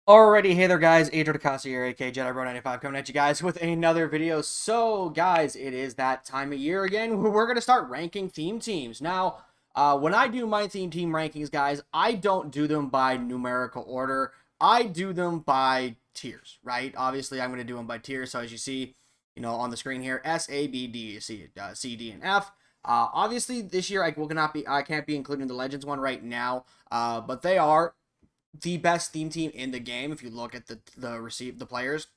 Alrighty, hey there guys, Adrian DeCosta here, aka JediBro95, coming at you guys with another video. So guys, it is that time of year again where we're going to start ranking theme teams. Now, when I do my theme team rankings, guys, I don't do them by numerical order. I do them by tiers, right? Obviously, I'm going to do them by tiers. So as you see, on the screen here, S, A, B, D, C, D, and F. Obviously, this year I can't be including the Legends one right now, but they are the best theme team in the game. If you look at the players,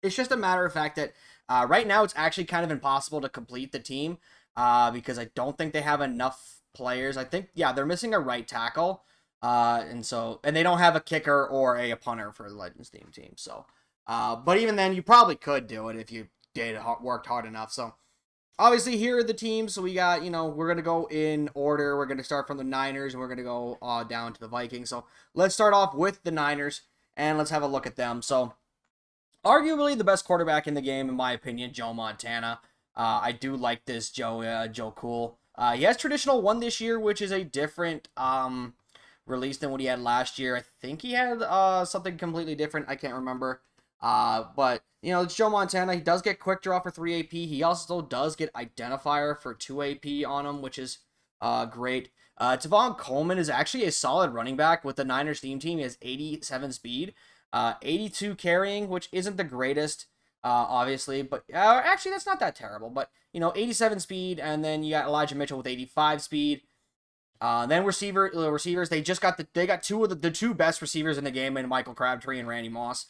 it's just a matter of fact that right now it's actually kind of impossible to complete the team because I don't think they have enough players. I think they're missing a right tackle, and they don't have a kicker or a punter for the Legends theme team. So, but even then, you probably could do it if you worked hard enough. So obviously, here are the teams. So we got, we're going to go in order. We're going to start from the Niners, and we're going to go down to the Vikings. So let's start off with the Niners, and let's have a look at them. So arguably the best quarterback in the game, in my opinion, Joe Montana. I do like this Joe Cool. He has traditional one this year, which is a different release than what he had last year. I think he had something completely different. I can't remember. But it's Joe Montana. He does get quick draw for 3 AP. He also does get identifier for 2 AP on him, which is great. Tavon Coleman is actually a solid running back with the Niners theme team. He has 87 speed, 82 carrying, which isn't the greatest, obviously, but actually that's not that terrible. But 87 speed, and then you got Elijah Mitchell with 85 speed. Then receivers, they got two of the two best receivers in the game in Michael Crabtree and Randy Moss.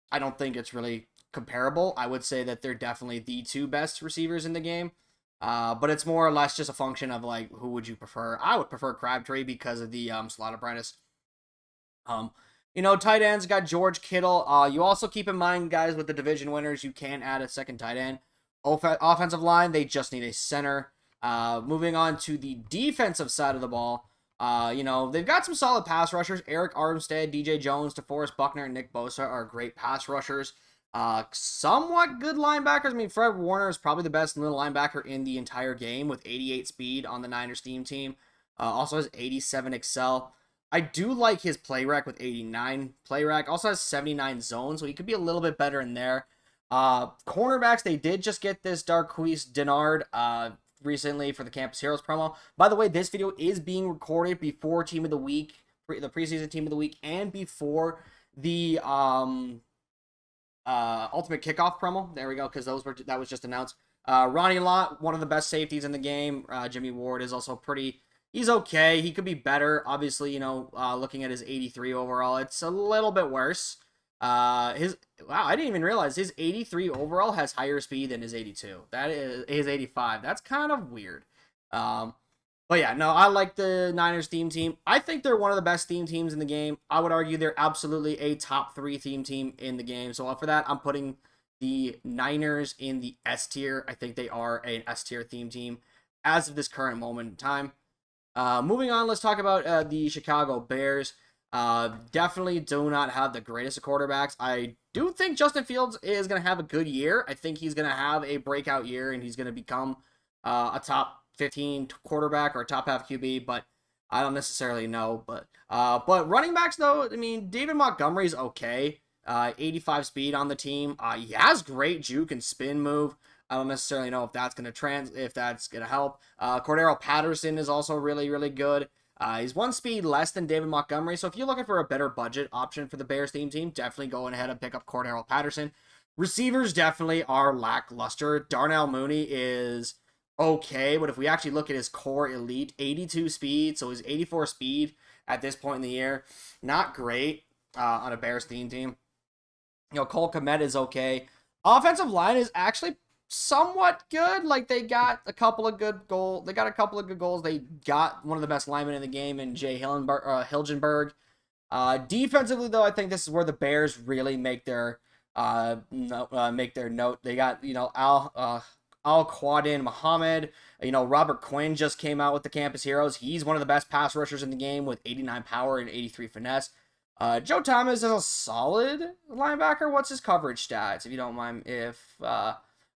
I don't think it's really comparable. I would say that they're definitely the two best receivers in the game. But it's more or less just a function of like, who would you prefer? I would prefer Crabtree because of the slot apprentice. Tight ends got George Kittle. You also keep in mind, guys, with the division winners, you can add a second tight end. Offensive line, they just need a center. Moving on to the defensive side of the ball. They've got some solid pass rushers. Eric Armstead, DJ Jones, DeForest Buckner, and Nick Bosa are great pass rushers. Somewhat good linebackers. I mean, Fred Warner is probably the best little linebacker in the entire game with 88 speed on the Niners team. Also has 87 excel. I do like his play rec with 89 play rec. Also has 79 zones, so he could be a little bit better in there. Cornerbacks, they did just get this Darquise Dennard, recently for the Campus Heroes promo. By the way, this video is being recorded before Team of the Week, the preseason Team of the Week, and before the Ultimate Kickoff promo. There we go, because that was just announced. Ronnie Lott, one of the best safeties in the game. Jimmy Ward is also he's okay. He could be better. Obviously, looking at his 83 overall, it's a little bit worse. Wow, I didn't even realize his 83 overall has higher speed than his 82. That is his 85. That's kind of weird. But yeah, no, I like the Niners theme team. I think they're one of the best theme teams in the game. I would argue they're absolutely a top 3 theme team in the game. So for that, I'm putting the Niners in the S tier. I think they are an S tier theme team as of this current moment in time. Moving on, let's talk about the Chicago Bears. Definitely do not have the greatest of quarterbacks. I do think Justin Fields is going to have a good year. I think he's going to have a breakout year, and he's going to become a top 15 quarterback or a top half QB, but I don't necessarily know. But running backs, though, I mean, David Montgomery's okay. 85 speed on the team. He has great juke and spin move. I don't necessarily know if that's going to help. Cordero Patterson is also really, really good. He's one speed less than David Montgomery, so if you're looking for a better budget option for the Bears theme team, definitely go ahead and pick up Cordero Patterson. Receivers definitely are lackluster. Darnell Mooney is okay, but if we actually look at his core elite, 82 speed, so his 84 speed at this point in the year, not great on a Bears theme team. Cole Kmet is okay. Offensive line is actually somewhat good. Like, they got a couple of good goals. They got one of the best linemen in the game in Jay Hilgenberg. Defensively, though, I think this is where the Bears really make their note. They got Al Quadin Muhammad. Robert Quinn just came out with the Campus Heroes. He's one of the best pass rushers in the game with 89 power and 83 finesse. Joe Thomas is a solid linebacker. What's his coverage stats? If you don't mind,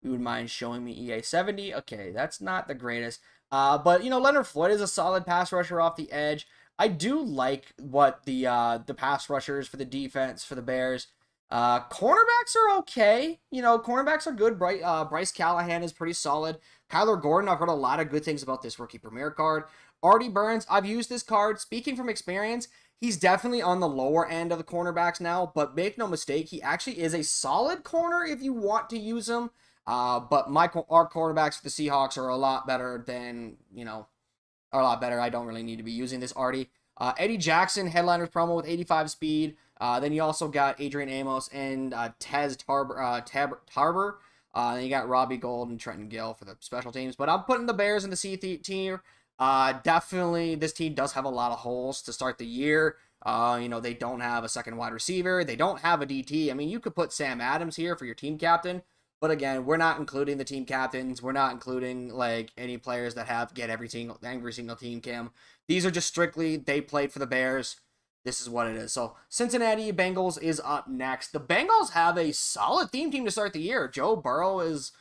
you would mind showing me EA 70. Okay, that's not the greatest. But Leonard Floyd is a solid pass rusher off the edge. I do like what the pass rushers for the defense for the Bears. Cornerbacks are okay. You know, cornerbacks are good. Bryce Callahan is pretty solid. Kyler Gordon, I've heard a lot of good things about this rookie premier card. Artie Burns, I've used this card. Speaking from experience, he's definitely on the lower end of the cornerbacks now, but make no mistake, he actually is a solid corner if you want to use him. But our cornerbacks for the Seahawks are a lot better than, are a lot better. I don't really need to be using this Artie. Eddie Jackson, headliners promo with 85 speed. Then you also got Adrian Amos and Tez Tarber. Then you got Robbie Gould and Trenton Gill for the special teams. But I'm putting the Bears in the C tier. Definitely, this team does have a lot of holes to start the year. They don't have a second wide receiver. They don't have a DT. I mean, you could put Sam Adams here for your team captain. But again, we're not including the team captains. We're not including like any players that get every single team cam. These are just strictly they played for the Bears. This is what it is. So Cincinnati Bengals is up next. The Bengals have a solid team to start the year. Joe Burrow is,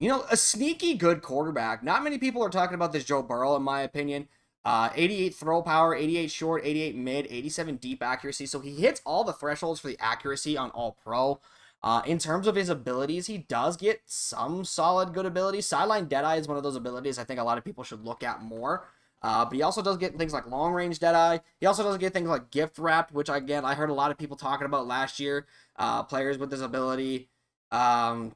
a sneaky good quarterback. Not many people are talking about this Joe Burrow, in my opinion. 88 throw power, 88 short, 88 mid, 87 deep accuracy. So he hits all the thresholds for the accuracy on All Pro. In terms of his abilities, he does get some solid good abilities. Sideline Deadeye is one of those abilities I think a lot of people should look at more. But he also does get things like long range Deadeye. He also does get things like gift wrapped, which again I heard a lot of people talking about last year. Players with this ability, have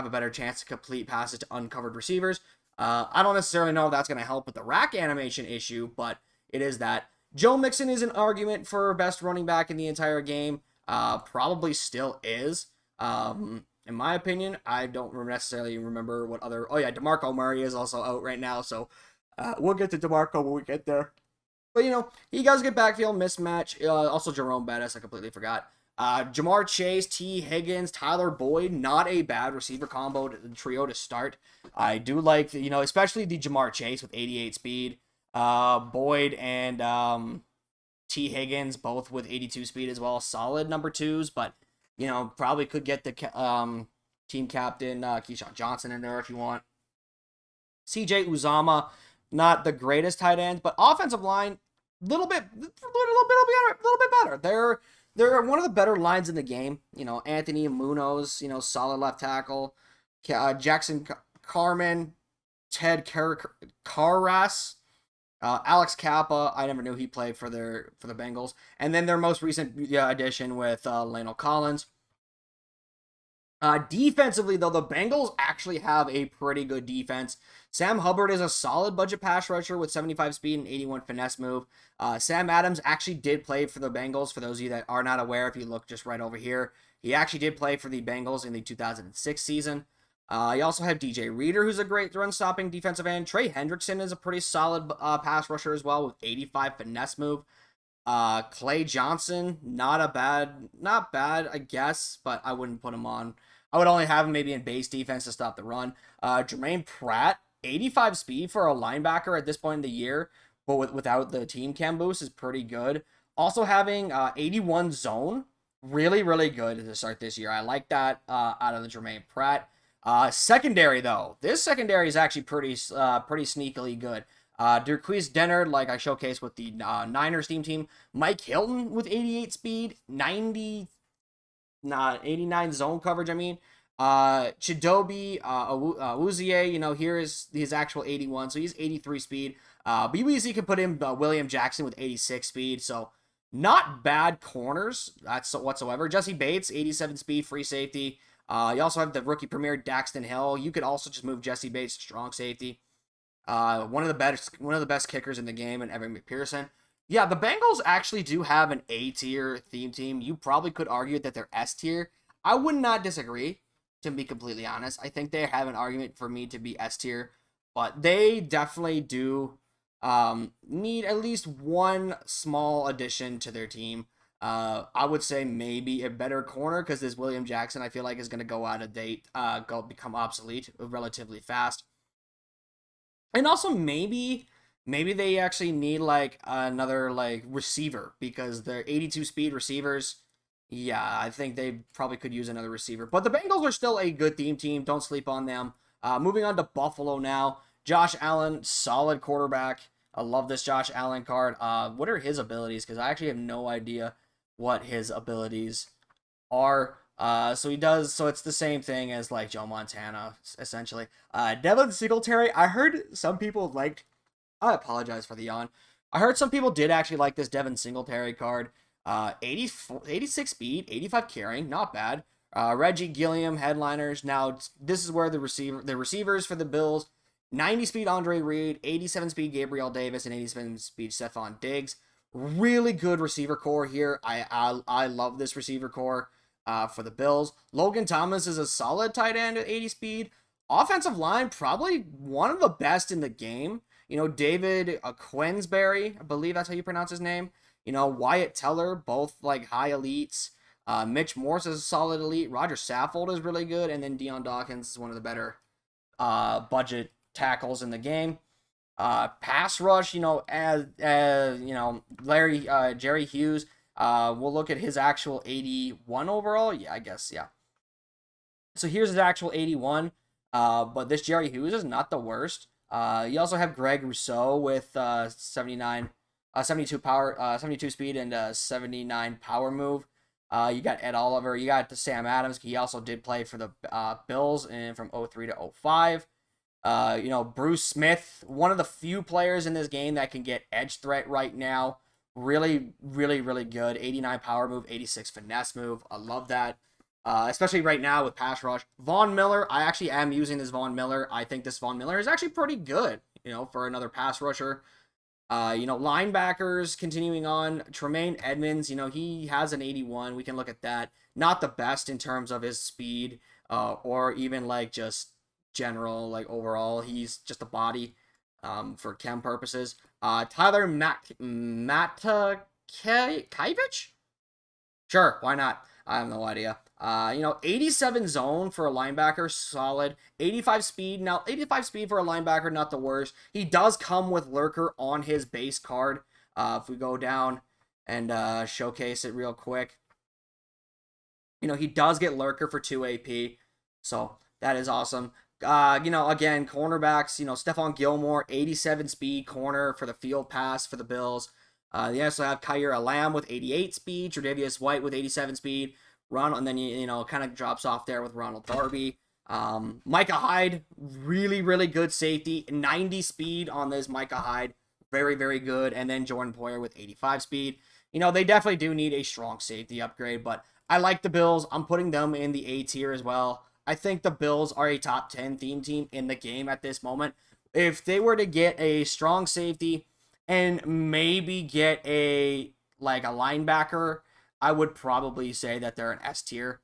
a better chance to complete passes to uncovered receivers. I don't necessarily know if that's going to help with the rack animation issue, but it is that. Joe Mixon is an argument for best running back in the entire game. Probably still is. In my opinion, I don't necessarily remember what other. Oh yeah, Demarco Murray is also out right now, so we'll get to Demarco when we get there. But he does get backfield mismatch. Also Jerome Bettis, I completely forgot. Jamar Chase, T. Higgins, Tyler Boyd, not a bad receiver combo trio to start. I do like, especially the Jamar Chase with 88 speed. Boyd and T. Higgins, both with 82 speed as well. Solid number twos, but, probably could get the team captain, Keyshawn Johnson in there if you want. CJ Uzama, not the greatest tight end, but offensive line, little bit better. They're one of the better lines in the game. Anthony Munoz, solid left tackle. Jackson Carmen, Ted Karras, Alex Kappa. I never knew he played for the Bengals. And then their most recent addition with Lionel Collins. Defensively, though, the Bengals actually have a pretty good defense. Sam Hubbard is a solid budget pass rusher with 75 speed and 81 finesse move. Sam Adams actually did play for the Bengals. For those of you that are not aware, if you look just right over here, he actually did play for the Bengals in the 2006 season. You also have DJ Reader, who's a great run-stopping defensive end. Trey Hendrickson is a pretty solid pass rusher as well with 85 finesse move. Clay Johnson, not bad, I guess, but I wouldn't put him on. I would only have him maybe in base defense to stop the run. Jermaine Pratt, 85 speed for a linebacker at this point in the year, but without the team cam boost is pretty good. Also having 81 zone, really, really good to start this year. I like that out of the Jermaine Pratt. Secondary, though. This secondary is actually pretty sneakily good. Derquise Dennard, like I showcased with the Niners team. Mike Hilton with 88 speed, 89 zone coverage, I mean. Chidobe Awuzie, here is his actual 81, so he's 83 speed. BBZ can put in William Jackson with 86 speed, so not bad corners that's whatsoever. Jesse Bates, 87 speed, free safety. You also have the rookie premier Daxton Hill. You could also just move Jesse Bates to strong safety. One of the best kickers in the game, and Evan McPherson. Yeah, the Bengals actually do have an A-tier theme team. You probably could argue that they're S-tier. I would not disagree, to be completely honest. I think they have an argument for me to be S-tier, but they definitely do need at least one small addition to their team. I would say maybe a better corner, because this William Jackson I feel like is going to go out of date, become obsolete relatively fast. And also maybe they actually need like another like receiver, because they're 82 speed receivers. Yeah, I think they probably could use another receiver. But the Bengals are still a good team. Don't sleep on them. Moving on to Buffalo now. Josh Allen, solid quarterback. I love this Josh Allen card. What are his abilities? Because I actually have no idea what his abilities are. So it's the same thing as like Joe Montana, essentially. Devin Singletary, I heard some people liked, I apologize for the yawn. I heard some people did actually like this Devin Singletary card. 86 speed, 85 carrying, not bad. Reggie Gilliam, headliners. Now, this is where the receivers for the Bills, 90 speed Andre Reed, 87 speed Gabriel Davis, and 87 speed Stephon Diggs. Really good receiver core here. I love this receiver core for the Bills. Logan Thomas is a solid tight end at 80 speed. Offensive line, probably one of the best in the game. You know, David Quensberry, I believe that's how you pronounce his name. You know, Wyatt Teller, both like high elites. Mitch Morse is a solid elite. Roger Saffold is really good. And then Deion Dawkins is one of the better budget tackles in the game. Pass rush, you know, as you know, Jerry Hughes. We'll look at his actual 81 overall. Yeah, I guess, yeah. So here's his actual 81. But this Jerry Hughes is not the worst. You also have Greg Rousseau with 72 power, 72 speed and 79 power move. You got Ed Oliver. You got Sam Adams. He also did play for the Bills and from 03 to 05. You know, Bruce Smith, one of the few players in this game that can get edge threat right now. Really, really, really good. 89 power move, 86 finesse move. I love that. Especially right now with pass rush. Von Miller, I actually am using this Von Miller. I think this Von Miller is actually pretty good, you know, for another pass rusher. You know, linebackers, continuing on. Tremaine Edmunds, you know, he has an 81. We can look at that. Not the best in terms of his speed or even, like, just general, like, overall. He's just a body for chem purposes. Tyler Matakevich? Sure, why not? I have no idea. You know, 87 zone for a linebacker, solid. 85 speed. Now, 85 speed for a linebacker, not the worst. He does come with Lurker on his base card. If we go down and showcase it real quick. You know, he does get Lurker for 2 AP. So, that is awesome. You know, again, cornerbacks, you know, Stephon Gilmore, 87 speed corner for the field pass for the Bills. They also have Kyer Alam with 88 speed, Tre'Davious White with 87 speed, and then, you know, kind of drops off there with Ronald Darby. Micah Hyde, really, really good safety, 90 speed on this Micah Hyde, very, very good. And then Jordan Poyer with 85 speed. You know, they definitely do need a strong safety upgrade, but I like the Bills. I'm putting them in the A tier as well. I think the Bills are a top 10 theme team in the game at this moment. If they were to get a strong safety and maybe get a linebacker, I would probably say that they're an S tier.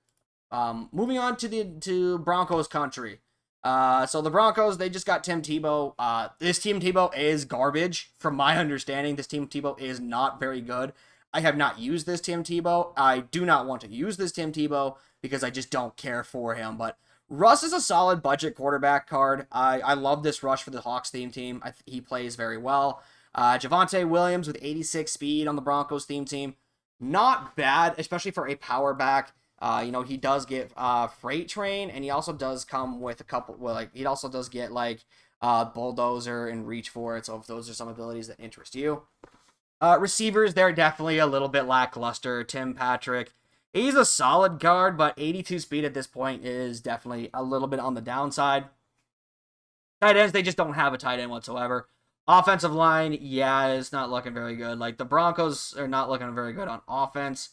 Moving on to Broncos country. So the Broncos, they just got Tim Tebow. This Tim Tebow is garbage, from my understanding. This Tim Tebow is not very good. I have not used this Tim Tebow. I do not want to use this Tim Tebow because I just don't care for him. But Russ is a solid budget quarterback card. I love this rush for the Hawks theme team. He plays very well. Javonte Williams with 86 speed on the Broncos theme team. Not bad, especially for a power back. You know, he does get freight train, and he also does come with a couple, he also does get bulldozer and reach for it. So if those are some abilities that interest you. Receivers, they're definitely a little bit lackluster. Tim Patrick, he's a solid guard, but 82 speed at this point is definitely a little bit on the downside. Tight ends, they just don't have a tight end whatsoever. Offensive line, yeah, it's not looking very good. Like, the Broncos are not looking very good on offense.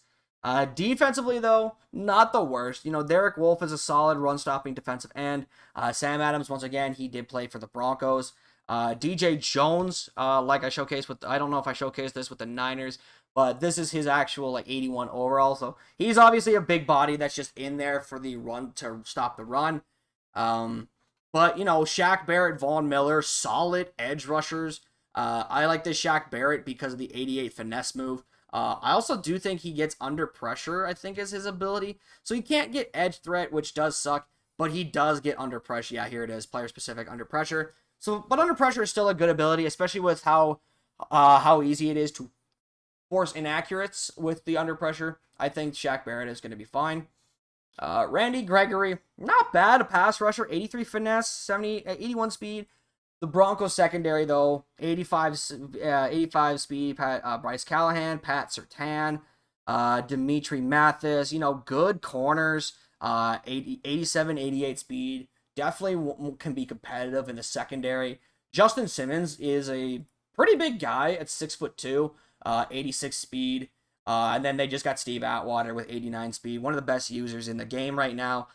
Defensively, though, not the worst. You know, Derek Wolfe is a solid run-stopping defensive end. Sam Adams, once again, he did play for the Broncos. DJ Jones, like I showcased with, I don't know if I showcased this with the Niners, but this is his actual 81 overall. So he's obviously a big body that's just in there for the run to stop the run. But you know, Shaq Barrett, Von Miller, solid edge rushers. I like this Shaq Barrett because of the 88 finesse move. I also do think he gets under pressure, I think is his ability. So he can't get edge threat, which does suck, but he does get under pressure. Yeah, here it is, player specific under pressure. So, but under pressure is still a good ability, especially with how easy it is to force inaccurates with the under pressure. I think Shaq Barrett is going to be fine. Randy Gregory, not bad, a pass rusher, 83 finesse, 81 speed, The Broncos secondary, though, 85 speed, Bryce Callahan, Pat Surtain, Dimitri Mathis, good corners, 87, 88 speed. Definitely can be competitive in the secondary. Justin Simmons is a pretty big guy at 6'2", 86 speed. And then they just got Steve Atwater with 89 speed, one of the best users in the game right now.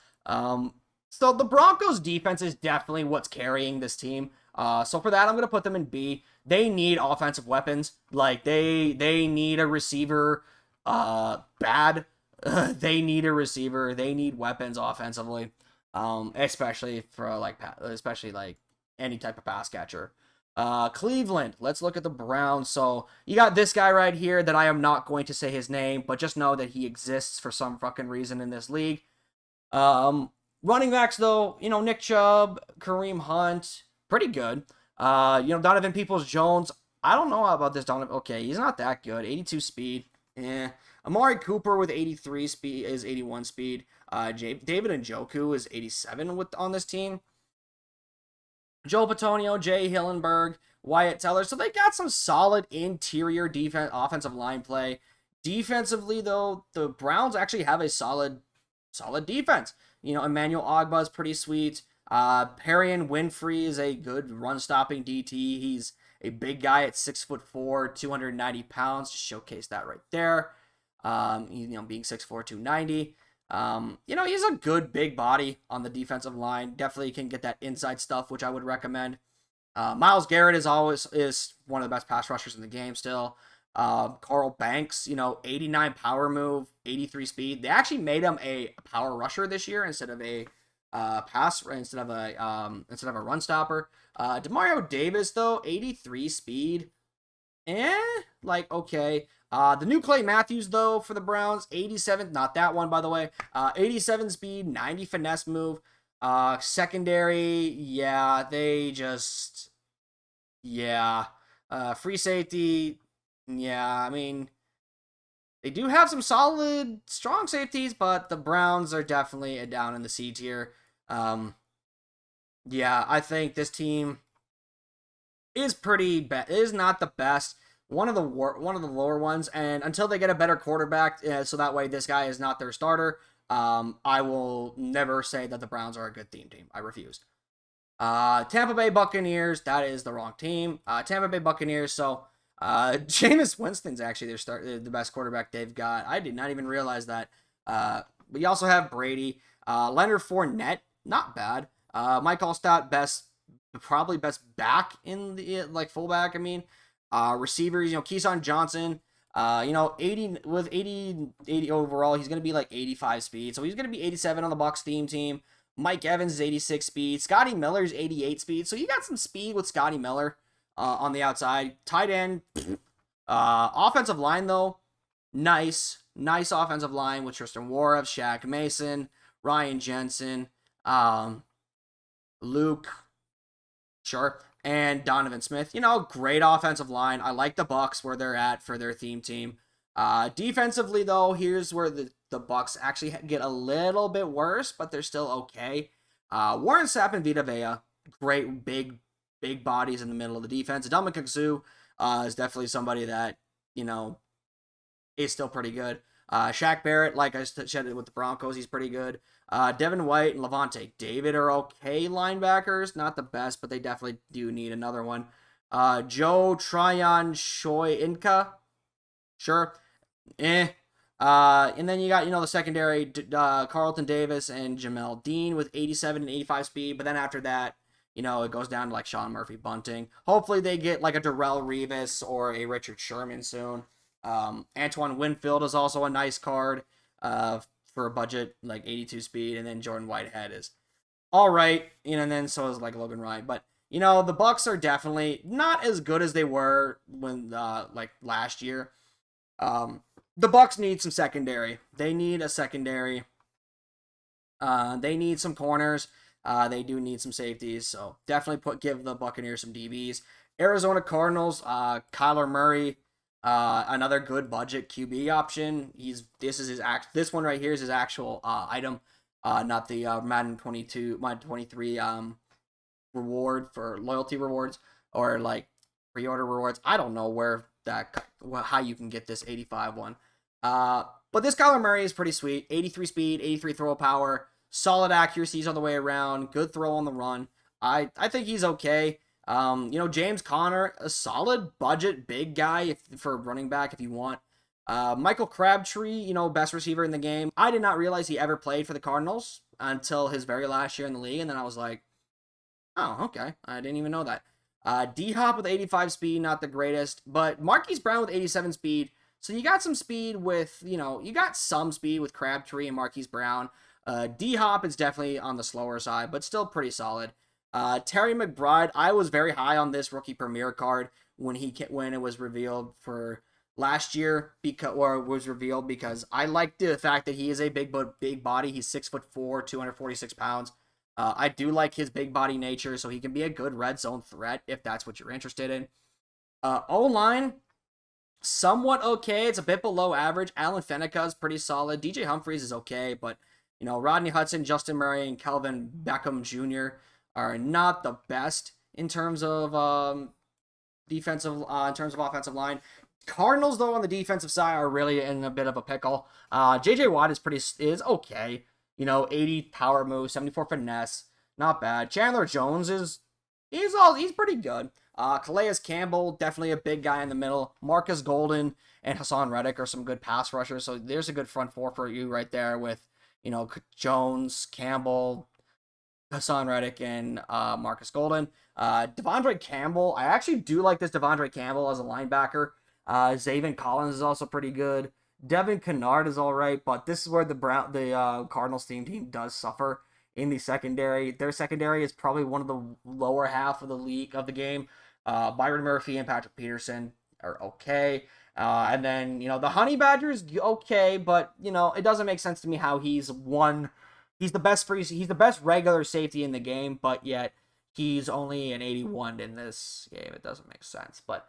So the Broncos defense is definitely what's carrying this team. So for that, I'm going to put them in B. They need offensive weapons. Like, they need a receiver bad. They need a receiver. They need weapons offensively, especially for, especially any type of pass catcher. Cleveland, let's look at the Browns. So you got this guy right here that I am not going to say his name, but just know that he exists for some fucking reason in this league. Running backs, though, Nick Chubb, Kareem Hunt, pretty good. Donovan Peoples-Jones, I don't know about this Donovan. Okay, he's not that good. 82 speed. Amari Cooper with 83 speed is 81 speed. David Njoku is 87 on this team. Joe Patonio, Jay Hillenberg, Wyatt Teller. So they got some solid interior offensive line play. Defensively, though, the Browns actually have a solid defense. Emmanuel Ogbah is pretty sweet. Perrion Winfrey is a good run-stopping DT. He's a big guy at 6'4", 290 pounds. Just showcase that right there. Being 6'4", 290. He's a good big body on the defensive line. Definitely can get that inside stuff, which I would recommend. Myles Garrett is one of the best pass rushers in the game still. Carl Banks, 89 power move, 83 speed. They actually made him a power rusher this year instead of a instead of a run stopper. Demario Davis, though, 83 speed. Okay. The new Clay Matthews, though, for the Browns, 87, not that one, by the way, 87 speed, 90 finesse move. Secondary, free safety, they do have some solid, strong safeties, but the Browns are definitely down in the C tier. I think this team is pretty bad. It is not the best. One of the lower ones, and until they get a better quarterback, so that way this guy is not their starter, I will never say that the Browns are a good team. I refuse. Tampa Bay Buccaneers, that is the wrong team. Tampa Bay Buccaneers, so Jameis Winston's actually the best quarterback they've got. I did not even realize that. But you also have Brady. Leonard Fournette, not bad. Mike Allstott, probably best back in the, fullback, receivers, Keyshawn Johnson, 80 overall, he's going to be 85 speed. So he's going to be 87 on the Bucs team. Mike Evans is 86 speed. Scotty Miller's 88 speed. So you got some speed with Scotty Miller on the outside. Tight end. Offensive line, though, nice offensive line with Tristan Wirfs, Shaq Mason, Ryan Jensen, Luke, sure, and Donovan Smith. Great offensive line. I like the Bucs where they're at for their theme team. Defensively, though, here's where the Bucs actually get a little bit worse, but they're still okay. Warren Sapp and Vita Vea, great big bodies in the middle of the defense. Ndamukong Suh is definitely somebody that, is still pretty good. Shaq Barrett, like I said with the Broncos, he's pretty good. Devin White and Levante David are okay linebackers. Not the best, but they definitely do need another one. Joe Tryon Shoyinka, sure. And then you got, the secondary, Carlton Davis and Jamel Dean with 87 and 85 speed. But then after that, it goes down to Sean Murphy Bunting. Hopefully they get a Darrelle Revis or a Richard Sherman soon. Antoine Winfield is also a nice card for a budget 82 speed, and then Jordan Whitehead is all right, and then so is Logan Ryan. But the Bucs are definitely not as good as they were when last year. The Bucs need some secondary. They need a secondary. They need some corners. They do need some safeties. So definitely give the Buccaneers some DBs. Arizona Cardinals, Kyler Murray. Another good budget QB option. This one right here is his actual item, not the Madden 23 reward for loyalty rewards or like pre-order rewards. I don't know how you can get this 85 one. But this Kyler Murray is pretty sweet. 83 speed, 83 throw power, solid accuracies all the way around, good throw on the run. I think he's okay. James Conner, a solid budget big guy for running back if you want. Michael Crabtree, best receiver in the game. I did not realize he ever played for the Cardinals until his very last year in the league, and then I was like, oh, okay. I didn't even know that. D-Hop with 85 speed, not the greatest, but Marquise Brown with 87 speed. So you got some speed with, you got some speed with Crabtree and Marquise Brown. D-Hop is definitely on the slower side, but still pretty solid. Terry McBride, I was very high on this rookie premier card when it was revealed for last year because I liked the fact that he is a big body. He's 6'4", 246 pounds. I do like his big body nature, so he can be a good red zone threat if that's what you're interested in. O-line, somewhat okay. It's a bit below average. Alan Fenica is pretty solid. DJ Humphries is okay, but Rodney Hudson, Justin Murray, and Kelvin Beckham Jr. are not the best in terms of offensive line. Cardinals, though, on the defensive side are really in a bit of a pickle. JJ Watt is okay. 80 power move, 74 finesse, not bad. Chandler Jones he's pretty good. Calais Campbell, definitely a big guy in the middle. Marcus Golden and Hassan Reddick are some good pass rushers, so there's a good front four for you right there with, Jones, Campbell, Hassan Reddick, and Marcus Golden. Devondre Campbell, I actually do like this Devondre Campbell as a linebacker. Zaven Collins is also pretty good. Devin Kennard is all right, but this is where the Cardinals team does suffer in the secondary. Their secondary is probably one of the lower half of the game. Byron Murphy and Patrick Peterson are okay. And then, the Honey Badgers, okay, but, it doesn't make sense to me how he's the best regular safety in the game, but yet he's only an 81 in this game. It doesn't make sense, but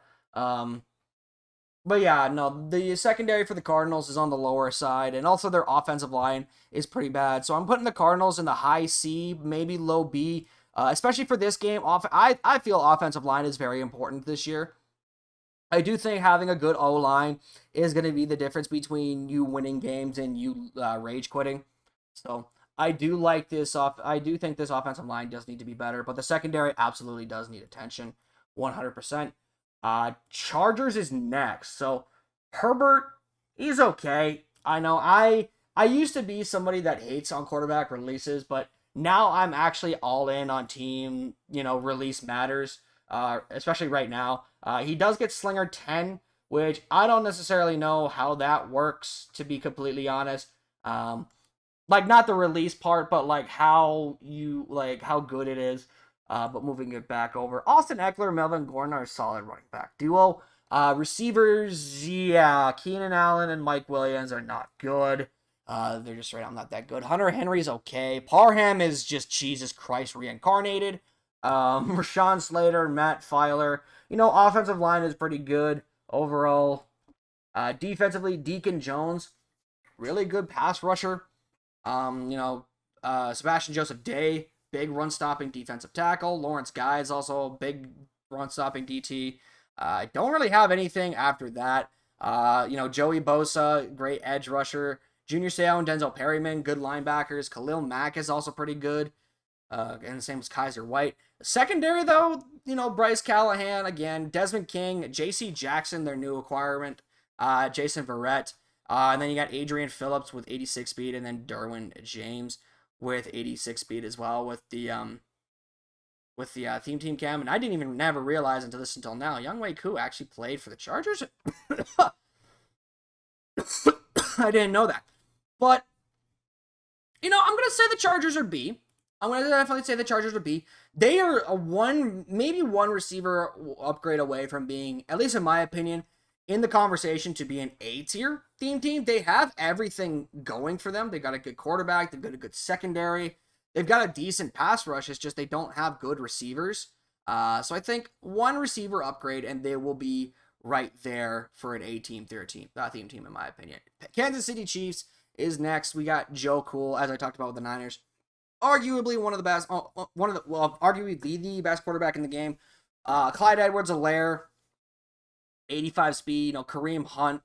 yeah, no, the secondary for the Cardinals is on the lower side, and also their offensive line is pretty bad. So I'm putting the Cardinals in the high C, maybe low B, especially for this game. I feel offensive line is very important this year. I do think having a good O-line is going to be the difference between you winning games and you rage quitting. So I do like this I do think this offensive line does need to be better, but the secondary absolutely does need attention, 100%. Chargers is next. So Herbert, he's okay. I know I used to be somebody that hates on quarterback releases, but now I'm actually all in on team, release matters, especially right now. He does get Slinger 10, which I don't necessarily know how that works, to be completely honest. Not the release part, but how good it is. But moving it back over, Austin Eckler, Melvin Gordon are a solid running back duo. Receivers, yeah, Keenan Allen and Mike Williams are not good. They're just right out not that good. Hunter Henry's okay. Parham is just Jesus Christ reincarnated. Rashawn Slater, Matt Filer. Offensive line is pretty good overall. Defensively, Deacon Jones, really good pass rusher. Sebastian Joseph Day, big run-stopping defensive tackle. Lawrence Guy is also a big run-stopping DT. I don't really have anything after that. Joey Bosa, great edge rusher. Junior Seau and Denzel Perryman, good linebackers. Khalil Mack is also pretty good. And the same as Kaiser White. Secondary, though, Bryce Callahan, again. Desmond King, J.C. Jackson, their new acquirement. Jason Verrett. And then you got Adrian Phillips with 86 speed, and then Derwin James with 86 speed as well with the team cam. And I didn't even never realize until now, Younghoe Koo actually played for the Chargers. I didn't know that. But, I'm going to say the Chargers are B. I'm going to definitely say the Chargers are B. They are maybe one receiver upgrade away from being, at least in my opinion, in the conversation to be an A-tier team. They have everything going for them. They've got a good quarterback. They've got a good secondary. They've got a decent pass rush. It's just they don't have good receivers. So I think one receiver upgrade, and they will be right there for an A-team, theme team, in my opinion. Kansas City Chiefs is next. We got Joe Cool, as I talked about with the Niners. arguably one of the best, arguably the best quarterback in the game. Clyde Edwards, Alaire, 85 speed. You know, Kareem Hunt,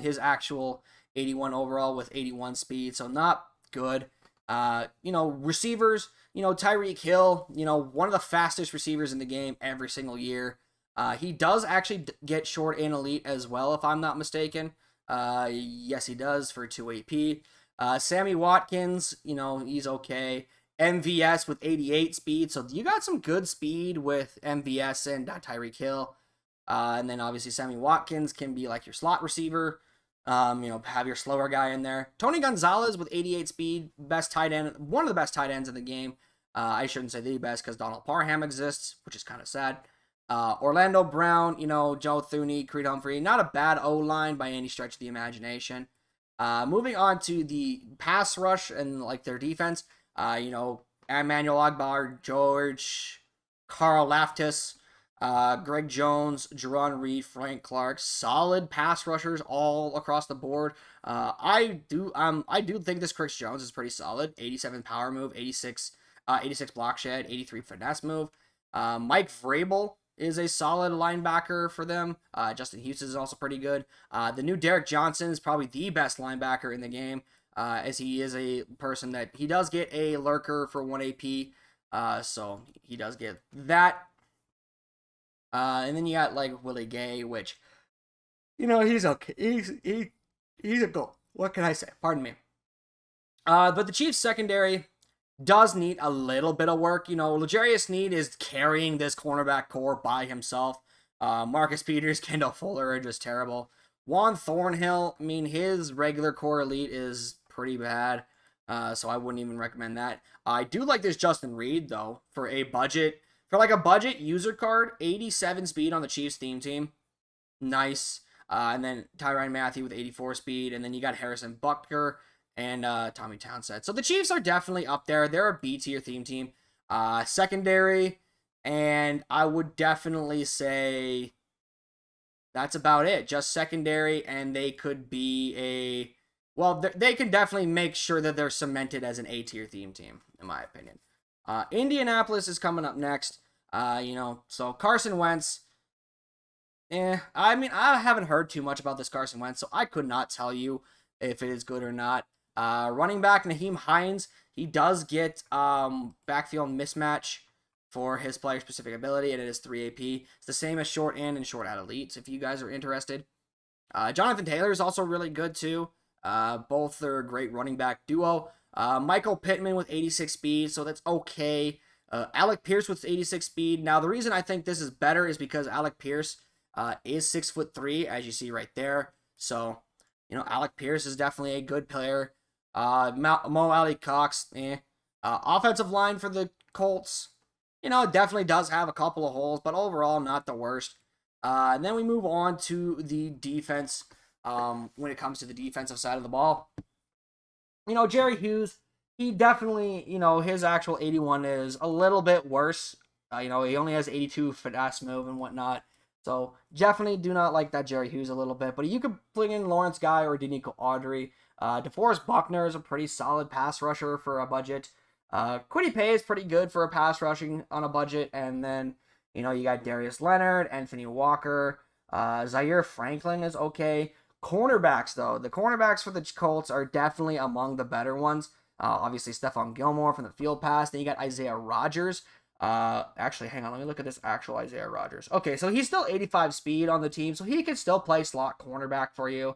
his actual 81 overall with 81 speed, so not good. You know, receivers, you know, Tyreek Hill, you know, one of the fastest receivers in the game every single year. He does actually get short and elite as well, if I'm not mistaken. Yes, he does for 2 AP. Sammy Watkins, you know, he's okay. MVS with 88 speed, so you got some good speed with MVS and Tyreek Hill. And then obviously Sammy Watkins can be like your slot receiver. You know, have your slower guy in there. Tony Gonzalez with 88 speed, best tight end, one of the best tight ends in the game. I shouldn't say the best because Donald Parham exists, which is kind of sad. Orlando Brown, you know, Joe Thuney, Creed Humphrey, not a bad O-line by any stretch of the imagination. Moving on to the pass rush and like their defense, you know, Emmanuel Ogbar, George, Carl Laftis, Greg Jones, Jerron Reed, Frank Clark, solid pass rushers all across the board. I do think this Chris Jones is pretty solid. 87 power move, 86 block shed, 83 finesse move. Mike Vrabel is a solid linebacker for them. Justin Houston is also pretty good. The new Derek Johnson is probably the best linebacker in the game, as he is a person that he does get a lurker for 1 AP, so he does get that. And then you got like Willie Gay, which, you know, he's okay. He's a goal. What can I say? Pardon me. But the Chiefs secondary does need a little bit of work. You know, L'Jarius Sneed is carrying this cornerback core by himself. Marcus Peters, Kendall Fuller are just terrible. Juan Thornhill, I mean, his regular core elite is pretty bad, so I wouldn't even recommend that. I do like this Justin Reed, though, for a budget user card, 87 speed on the Chiefs theme team. Nice. And then Tyrann Mathieu with 84 speed, and then you got Harrison Butker and Tommy Townsend. So the Chiefs are definitely up there. They're a B-tier theme team. Secondary, and I would definitely say that's about it. Just secondary, and they could be they can definitely make sure that they're cemented as an A-tier theme team, in my opinion. Indianapolis is coming up next. You know, so Carson Wentz. I mean, I haven't heard too much about this Carson Wentz, so I could not tell you if it is good or not. Running back Naheem Hines, he does get backfield mismatch for his player-specific ability, and it is 3 AP. It's the same as short in and short out elites, if you guys are interested. Jonathan Taylor is also really good, too. Both are a great running back duo. Michael Pittman with 86 speed, so that's okay. Alec Pierce with 86 speed. Now, the reason I think this is better is because Alec Pierce is 6'3", as you see right there. So, you know, Alec Pierce is definitely a good player. Mo Ali Cox, offensive line for the Colts, you know, it definitely does have a couple of holes, but overall not the worst. And then we move on to the defense. When it comes to the defensive side of the ball, you know, Jerry Hughes, he definitely, you know, his actual 81 is a little bit worse. You know, he only has 82 finesse move and whatnot. So definitely do not like that Jerry Hughes a little bit. But you could bring in Lawrence Guy or Danico Audrey. DeForest Buckner is a pretty solid pass rusher for a budget. Kwity Paye is pretty good for a pass rushing on a budget. And then, you know, you got Darius Leonard, Anthony Walker. Zaire Franklin is okay. Cornerbacks, though. The cornerbacks for the Colts are definitely among the better ones. Obviously, Stephon Gilmore from the field pass. Then you got Isaiah Rodgers. Actually, hang on. Let me look at this actual Isaiah Rodgers. Okay, so he's still 85 speed on the team, so he can still play slot cornerback for you.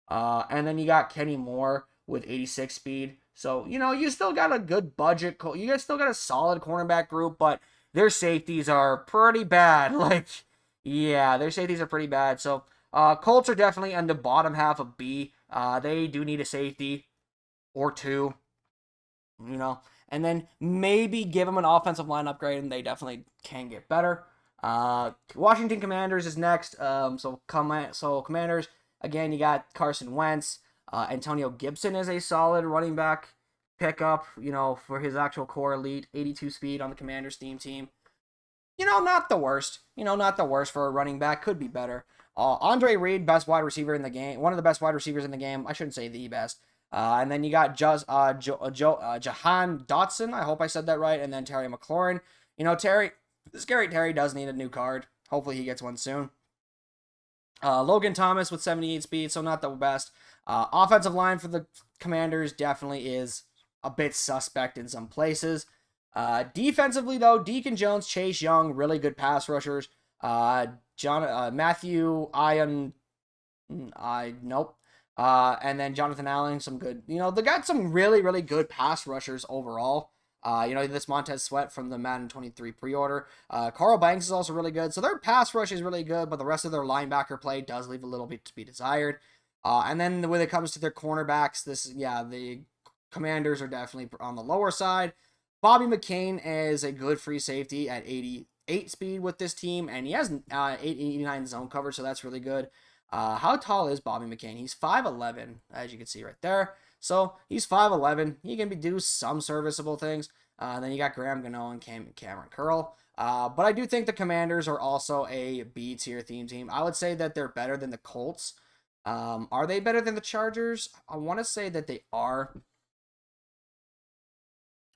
And then you got Kenny Moore with 86 speed. So, you know, you still got a good budget. You guys still got a solid cornerback group, but their safeties are pretty bad. Like, yeah, their safeties are pretty bad. So, Colts are definitely on the bottom half of B. They do need a safety or two, you know, and then maybe give them an offensive line upgrade, and they definitely can get better. Washington Commanders is next. So Commanders, again, you got Carson Wentz. Antonio Gibson is a solid running back pickup, you know, for his actual core elite, 82 speed on the Commanders team. You know, not the worst. You know, not the worst for a running back. Could be better. Andre Reed, best wide receiver in the game. One of the best wide receivers in the game. I shouldn't say the best. And then you got Jahan Dotson. I hope I said that right. And then Terry McLaurin. You know, Scary Terry does need a new card. Hopefully he gets one soon. Logan Thomas with 78 speed, so not the best. Offensive line for the Commanders definitely is a bit suspect in some places. Defensively, though, Deacon Jones, Chase Young, really good pass rushers. Matthew Ion, nope. And then Jonathan Allen, some good. You know, they got some really, really good pass rushers overall. You know, this Montez Sweat from the Madden 23 pre-order. Carl Banks is also really good. So their pass rush is really good, but the rest of their linebacker play does leave a little bit to be desired. And then when it comes to their cornerbacks, the Commanders are definitely on the lower side. Bobby McCain is a good free safety at 88 speed with this team, and he has 89 zone coverage, so that's really good. How tall is Bobby McCain? He's 5'11", as you can see right there. So he's 5'11". He can do some serviceable things. Then you got Graham Gano and Cameron Curl. But I do think the Commanders are also a B-tier theme team. I would say that they're better than the Colts. Are they better than the Chargers? I want to say that they are.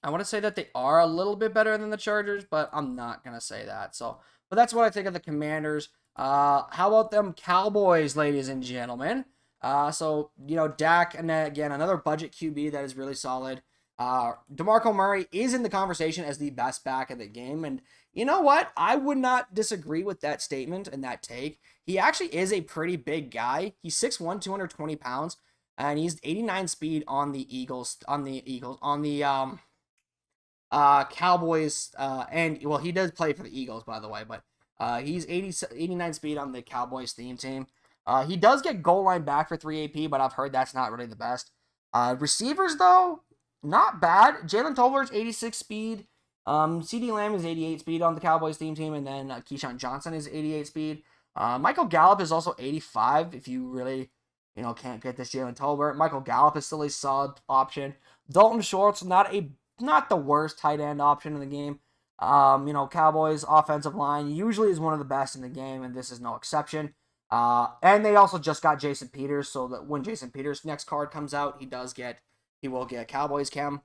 I want to say that they are a little bit better than the Chargers, but I'm not going to say that. But that's what I think of the Commanders. How about them Cowboys, ladies and gentlemen? So, you know, Dak, and again, another budget QB that is really solid. Demarco Murray is in the conversation as the best back of the game. And you know what? I would not disagree with that statement and that take. He actually is a pretty big guy. He's 6'1", 220 pounds, and he's 89 speed on the Cowboys, and well, he does play for the Eagles, by the way, but he's 89 speed on the Cowboys theme team. He does get goal line back for 3 AP, but I've heard that's not really the best. Receivers, though, not bad. Jalen Tolbert's 86 speed. CeeDee Lamb is 88 speed on the Cowboys theme team, and then Keyshawn Johnson is 88 speed. Michael Gallup is also 85 if you really, you know, can't get this Jalen Tolbert. Michael Gallup is still a solid option. Dalton Schultz, not the worst tight end option in the game. You know, Cowboys offensive line usually is one of the best in the game, and this is no exception. And they also just got Jason Peters, so that when Jason Peters' next card comes out, he will get Cowboys cam.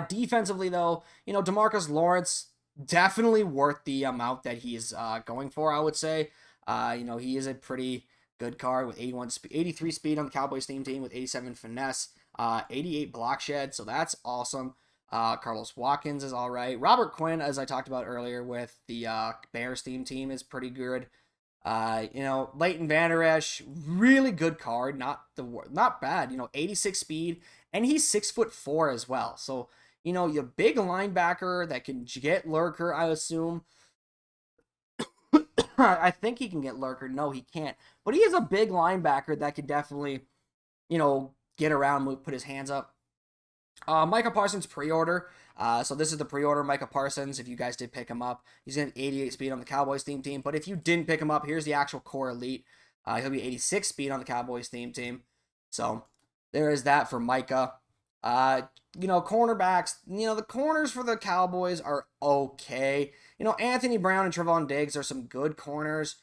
Defensively, though, you know, DeMarcus Lawrence, definitely worth the amount that he's going for, I would say. You know, he is a pretty good card with 83 speed on the Cowboys theme team with 87 finesse, 88 block shed, so that's awesome. Carlos Watkins is all right. Robert Quinn, as I talked about earlier with the Bears theme team, is pretty good. You know, Leighton Vander Esch, really good card, not bad. You know, 86 speed, and he's 6'4" as well. So, you know, your big linebacker that can get Lurker, I assume. I think he can get Lurker. No, he can't. But he is a big linebacker that could definitely, you know, get around, put his hands up. Micah Parsons pre-order. So this is the pre-order Micah Parsons. If you guys did pick him up, he's going to 88 speed on the Cowboys theme team. But if you didn't pick him up, here's the actual core elite. He'll be 86 speed on the Cowboys theme team. So there is that for Micah. You know, cornerbacks, you know, the corners for the Cowboys are okay. You know, Anthony Brown and Trevon Diggs are some good corners,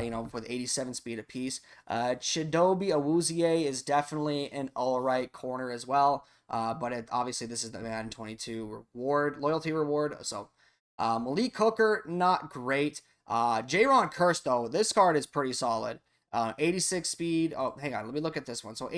you know, with 87 speed apiece. Chidobe Awuzie is definitely an all-right corner as well. But obviously this is the Madden 22 loyalty reward. So Malik Hooker, not great. Jaron Kearse, though, this card is pretty solid. 86 speed. Oh, hang on, let me look at this one. So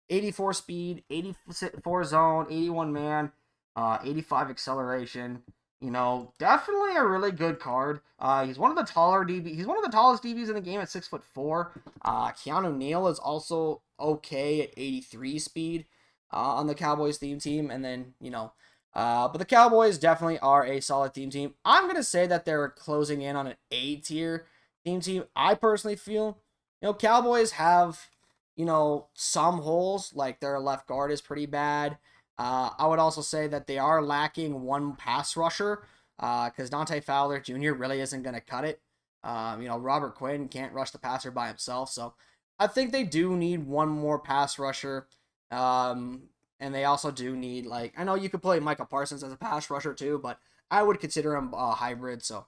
84 speed, 84 zone, 81 man, 85 acceleration. You know, definitely a really good card. He's one of the taller DBs. He's one of the tallest DBs in the game at 6'4". Keanu Neal is also okay at 83 speed on the Cowboys theme team. And then, you know, but the Cowboys definitely are a solid theme team. I'm going to say that they're closing in on an A-tier theme team. I personally feel, you know, Cowboys have, you know, some holes, like their left guard is pretty bad. I would also say that they are lacking one pass rusher because Dante Fowler Jr. really isn't going to cut it. You know, Robert Quinn can't rush the passer by himself. So I think they do need one more pass rusher. And they also do need, like, I know you could play Micah Parsons as a pass rusher too, but I would consider him a hybrid. So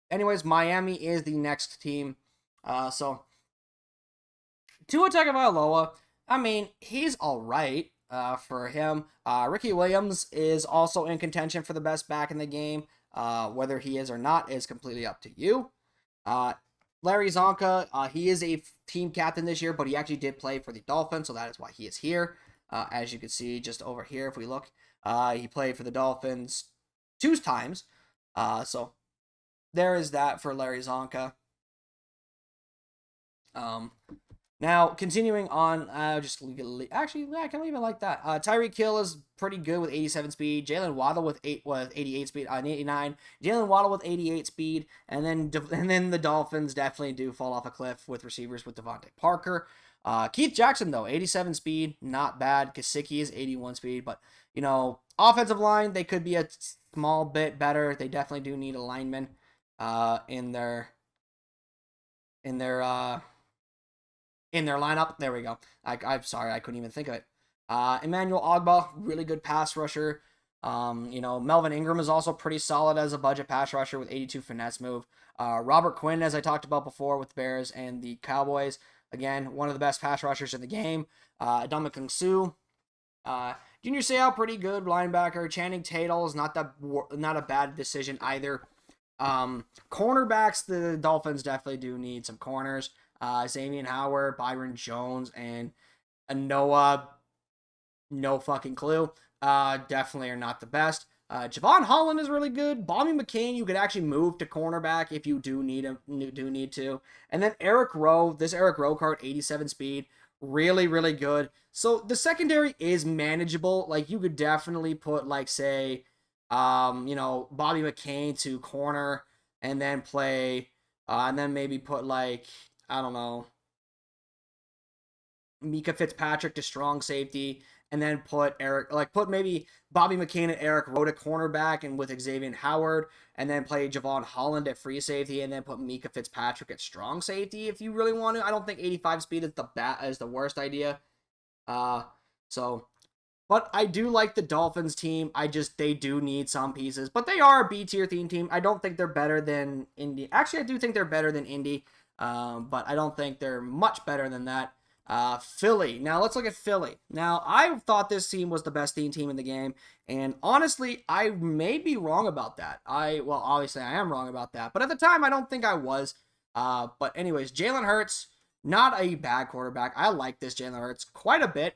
anyways, Miami is the next team. So Tua Tagovailoa, I mean, he's all right for him. Ricky Williams is also in contention for the best back in the game. Whether he is or not is completely up to you. Larry Zonka, he is a team captain this year, but he actually did play for the Dolphins, so that is why he is here. As you can see just over here, if we look, he played for the Dolphins 2 times. So there is that for Larry Zonka. Now, continuing on, actually, I can leave it like that. Tyreek Hill is pretty good with 87 speed. Jalen Waddle with 88 speed, 89. Jalen Waddle with 88 speed, and then the Dolphins definitely do fall off a cliff with receivers with Devontae Parker. Keith Jackson though, 87 speed, not bad. Gesicki is 81 speed, but offensive line they could be a small bit better. They definitely do need a lineman in their lineup. There we go. I'm sorry, I couldn't even think of it. Emmanuel Ogbah, really good pass rusher. Melvin Ingram is also pretty solid as a budget pass rusher with 82 finesse move. Robert Quinn, as I talked about before with the Bears and the Cowboys, again, one of the best pass rushers in the game. Ndamukong Suh. Junior Seau, pretty good linebacker. Channing Tatum is not a bad decision either. Cornerbacks, the Dolphins definitely do need some corners. Xavier Howard, Byron Jones, and Noah, no fucking clue. Definitely are not the best. Javon Holland is really good. Bobby McCain, you could actually move to cornerback if you do need to. And then Eric Rowe, this Eric Rowe card, 87 speed, really, really good. So the secondary is manageable. Like, you could definitely put, like, say, Bobby McCain to corner, and then play, and then maybe put, like, I don't know, Mika Fitzpatrick to strong safety, and then put maybe Bobby McCain and Eric Rowe to cornerback, and with Xavier Howard, and then play Javon Holland at free safety, and then put Mika Fitzpatrick at strong safety if you really want to. I don't think 85 speed is the worst idea. But I do like the Dolphins team. They do need some pieces, but they are a B tier team. I don't think they're better than Indy. Actually, I do think they're better than Indy. But I don't think they're much better than that. Philly. Now, let's look at Philly. Now, I thought this team was the best team in the game, and honestly, I may be wrong about that. Obviously, I am wrong about that, but at the time, I don't think I was. But anyways, Jalen Hurts, not a bad quarterback. I like this Jalen Hurts quite a bit.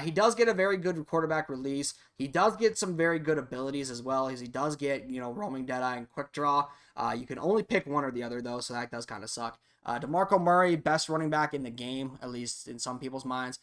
He does get a very good quarterback release. He does get some very good abilities as well, as he does get, roaming deadeye and quick draw. You can only pick one or the other, though, so that does kind of suck. DeMarco Murray, best running back in the game, at least in some people's minds.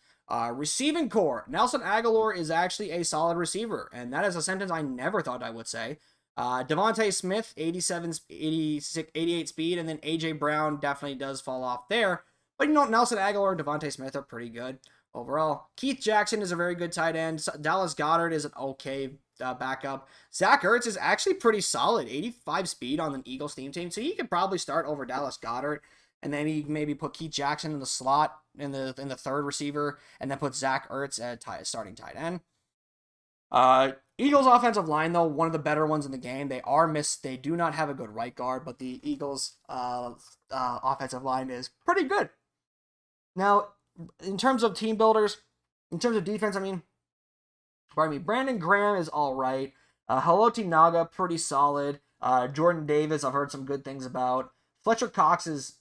Receiving core, Nelson Aguilar is actually a solid receiver, and that is a sentence I never thought I would say. Devontae Smith, 88 speed, and then A.J. Brown definitely does fall off there. But, Nelson Aguilar and Devontae Smith are pretty good overall. Keith Jackson is a very good tight end. Dallas Goedert is an okay backup. Zach Ertz is actually pretty solid, 85 speed on the Eagles team, so he could probably start over Dallas Goedert, and then he maybe put Keith Jackson in the slot in the third receiver, and then put Zach Ertz at starting tight end. Eagles offensive line, though, one of the better ones in the game. They do not have a good right guard, but the Eagles offensive line is pretty good. Now, in terms of team builders, in terms of defense, Brandon Graham is all right. Haloti Naga, pretty solid. Jordan Davis, I've heard some good things about. Fletcher Cox is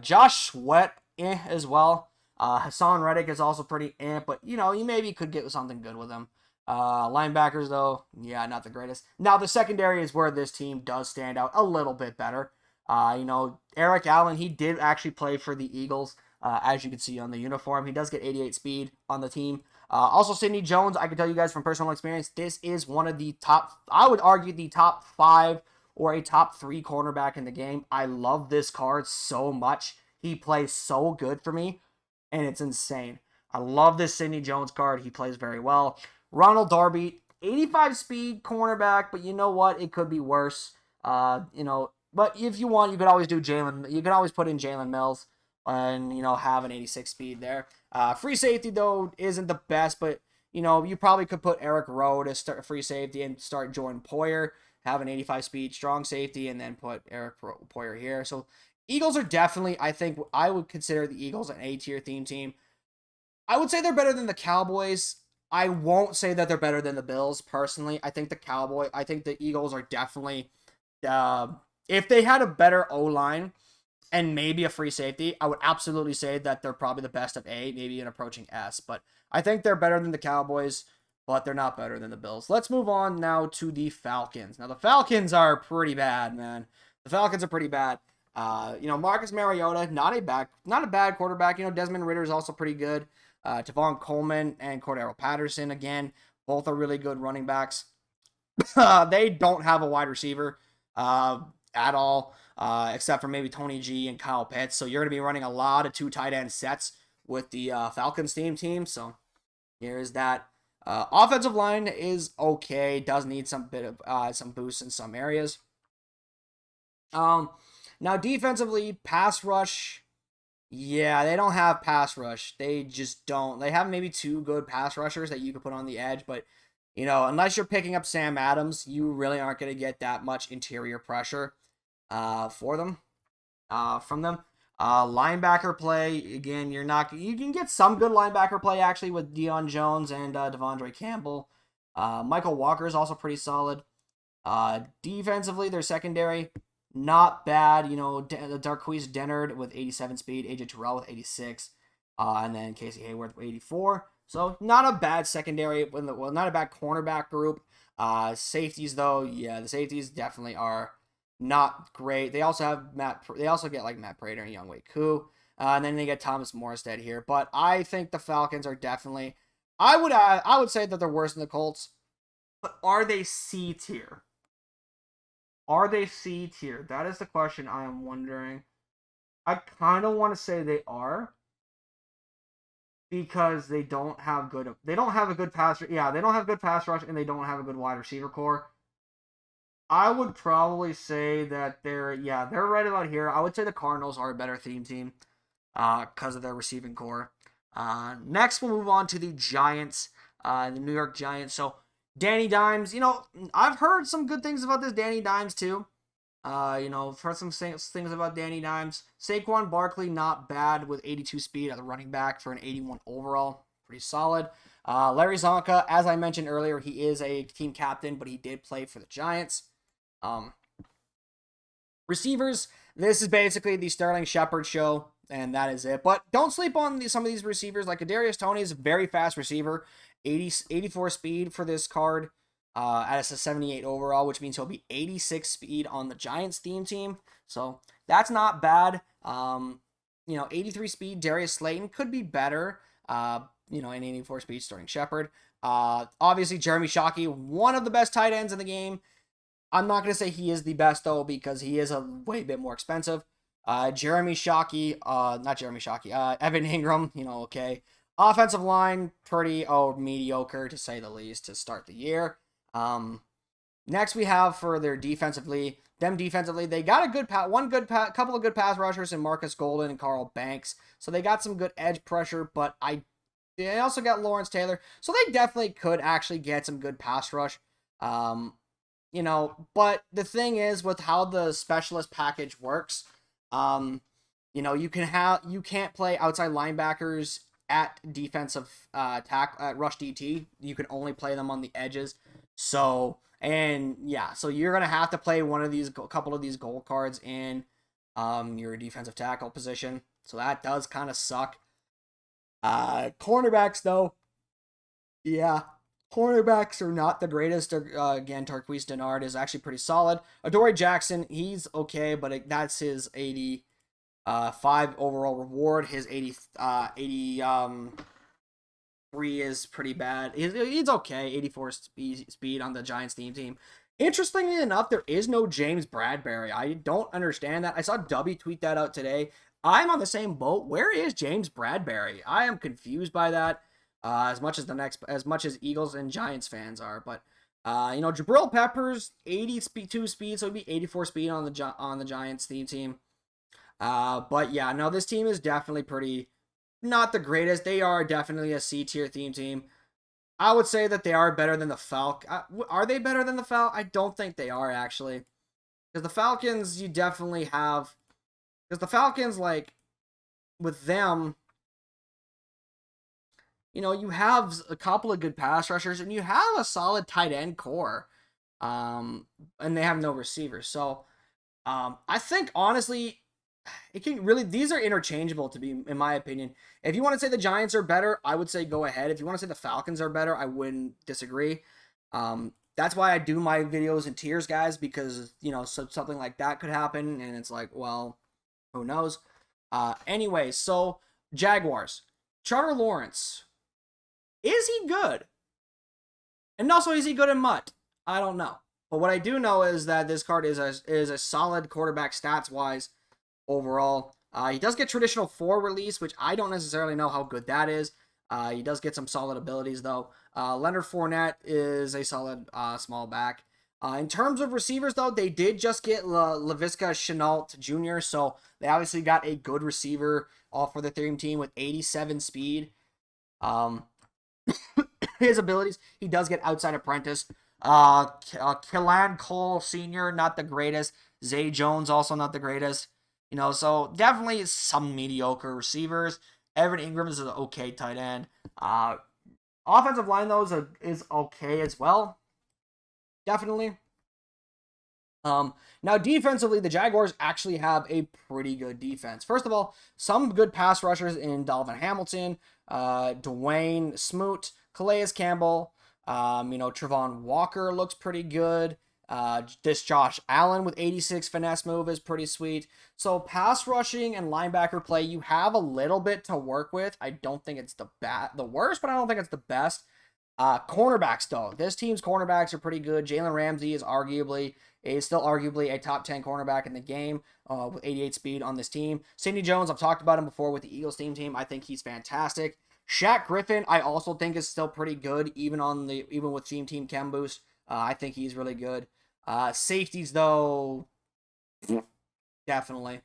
Josh Sweat, as well. Hassan Reddick is also pretty but, you maybe could get something good with him. Linebackers, though, yeah, not the greatest. Now, the secondary is where this team does stand out a little bit better. Eric Allen, he did actually play for the Eagles. As you can see on the uniform, he does get 88 speed on the team. Also, Sidney Jones, I can tell you guys from personal experience, this is one of the top, I would argue, the top 5 or a top 3 cornerback in the game. I love this card so much. He plays so good for me, and it's insane. I love this Sidney Jones card. He plays very well. Ronald Darby, 85 speed cornerback, but you know what? It could be worse. But if you want, you could always do Jalen. You can always put in Jalen Mills and, have an 86 speed there. Free safety, though, isn't the best, but, you probably could put Eric Rowe to start free safety and start Jordan Poyer, have an 85 speed strong safety, and then put Eric Poyer here. So Eagles are definitely, I think, I would consider the Eagles an A-tier theme team. I would say they're better than the Cowboys. I won't say that they're better than the Bills, personally. I think the Eagles are definitely, uh, if they had a better O-line and maybe a free safety, I would absolutely say that they're probably the best of A, maybe an approaching S. But I think they're better than the Cowboys, but they're not better than the Bills. Let's move on now to the Falcons. Now, the Falcons are pretty bad, man. The Falcons are pretty bad. Marcus Mariota, not a bad quarterback. Desmond Ridder is also pretty good. Tavon Coleman and Cordero Patterson, again, both are really good running backs. They don't have a wide receiver at all, except for maybe Tony G and Kyle Pitts. So you're going to be running a lot of 2 tight end sets with the Falcons team. So here's that. Offensive line is okay. Does need some boost in some areas. Now defensively, pass rush. Yeah, they don't have pass rush. They just don't. They have maybe 2 good pass rushers that you could put on the edge, but unless you're picking up Sam Adams, you really aren't going to get that much interior pressure from them. Linebacker play, again, you can get some good linebacker play actually with Deion Jones and Devondre Campbell. Michael Walker is also pretty solid. Defensively, their secondary, not bad. Darquise Dennard with 87 speed, AJ Terrell with 86, and then Casey Hayward with 84. So not a bad secondary, not a bad cornerback group. Safeties though, yeah, the safeties definitely are not great. They also get like Matt Prater and Younghoe Koo, and then they get Thomas Morstead here. But I think the Falcons are definitely, I would say that they're worse than the Colts. But are they C tier? Are they C tier? That is the question I am wondering. I kind of want to say they are, because they don't have a good pass rush, and they don't have a good wide receiver core. I would probably say that they're right about here. I would say the Cardinals are a better theme team because of their receiving core. Next, we'll move on to the Giants, the New York Giants. So Danny Dimes, I've heard some good things about this Danny Dimes too. I've heard some things about Danny Dimes. Saquon Barkley, not bad with 82 speed at the running back for an 81 overall. Pretty solid. Larry Zonka, as I mentioned earlier, he is a team captain, but he did play for the Giants. Receivers, this is basically the Sterling Shepard show, and that is it. But don't sleep on some of these receivers. Like Kadarius Toney is a very fast receiver, 84 speed for this card. At a 78 overall, which means he'll be 86 speed on the Giants theme team. So that's not bad. 83 speed, Darius Slayton could be better. And 84 speed, Sterling Shepard. Obviously, Jeremy Shockey, one of the best tight ends in the game. I'm not going to say he is the best, though, because he is a way bit more expensive. Evan Ingram, okay. Offensive line, pretty mediocre, to say the least, to start the year. Next we have for their defensively, they got couple of good pass rushers in Marcus Golden and Carl Banks. So they got some good edge pressure, but they also got Lawrence Taylor. So they definitely could actually get some good pass rush. But the thing is with how the specialist package works, you can't play outside linebackers at defensive at rush DT. You can only play them on the edges. So you're gonna have to play couple of these gold cards in your defensive tackle position. So that does kind of suck. Cornerbacks though, cornerbacks are not the greatest. Again, Darquise Dennard is actually pretty solid. Adoree Jackson, he's okay, but that's his 85 overall reward. His 83 is pretty bad. He's okay. 84 speed on the Giants team. Interestingly enough, there is no James Bradberry. I don't understand that. I saw Dubby tweet that out today. I'm on the same boat. Where is James Bradberry? I am confused by that. As much as Eagles and Giants fans are, but Jabril Peppers 82 speed, so it'd be 84 speed on the Giants team. This team is definitely pretty not the greatest. They are definitely a C tier theme team. I would say that they are better than the Falcons. Are they better than the Falcons? I don't think they are, actually. Because the Falcons, you definitely have Because the Falcons, like, with them, you know, you have a couple of good pass rushers, and you have a solid tight end core. And they have no receivers. So, I think, honestly, it can really, these are interchangeable to be, in my opinion. If you want to say the Giants are better, I would say go ahead. If you want to say the Falcons are better, I wouldn't disagree. That's why I do my videos in tiers, guys, because, you know, something like that could happen, and it's like, well, who knows? Anyway, so Jaguars. Trevor Lawrence. Is he good? And also, is he good in MUT? I don't know. But what I do know is that this card is a solid quarterback stats-wise overall. He does get traditional 4 release, which I don't necessarily know how good that is. He does get some solid abilities, though. Leonard Fournette is a solid small back. In terms of receivers, though, they did just get Laviska Shenault Jr., so they obviously got a good receiver for the third team with 87 speed. His abilities, he does get outside apprentice. Killan Cole Sr., not the greatest. Zay Jones, also not the greatest. You know, so definitely some mediocre receivers. Evan Ingram is an okay tight end. Offensive line, though, is okay as well. Definitely. Now, defensively, the Jaguars actually have a pretty good defense. First of all, some good pass rushers in Dalvin Hamilton, Dwayne Smoot, Calais Campbell. You know, Trevon Walker looks pretty good. This Josh Allen with 86 finesse move is pretty sweet. So pass rushing and linebacker play, you have a little bit to work with. I don't think it's the worst, but I don't think it's the best. Cornerbacks, though. This team's cornerbacks are pretty good. Jalen Ramsey is still arguably a top 10 cornerback in the game with 88 speed on this team. Sidney Jones, I've talked about him before with the Eagles team. I think he's fantastic. Shaq Griffin, I also think is still pretty good, even with team chem boost. I think he's really good. Safeties, though, definitely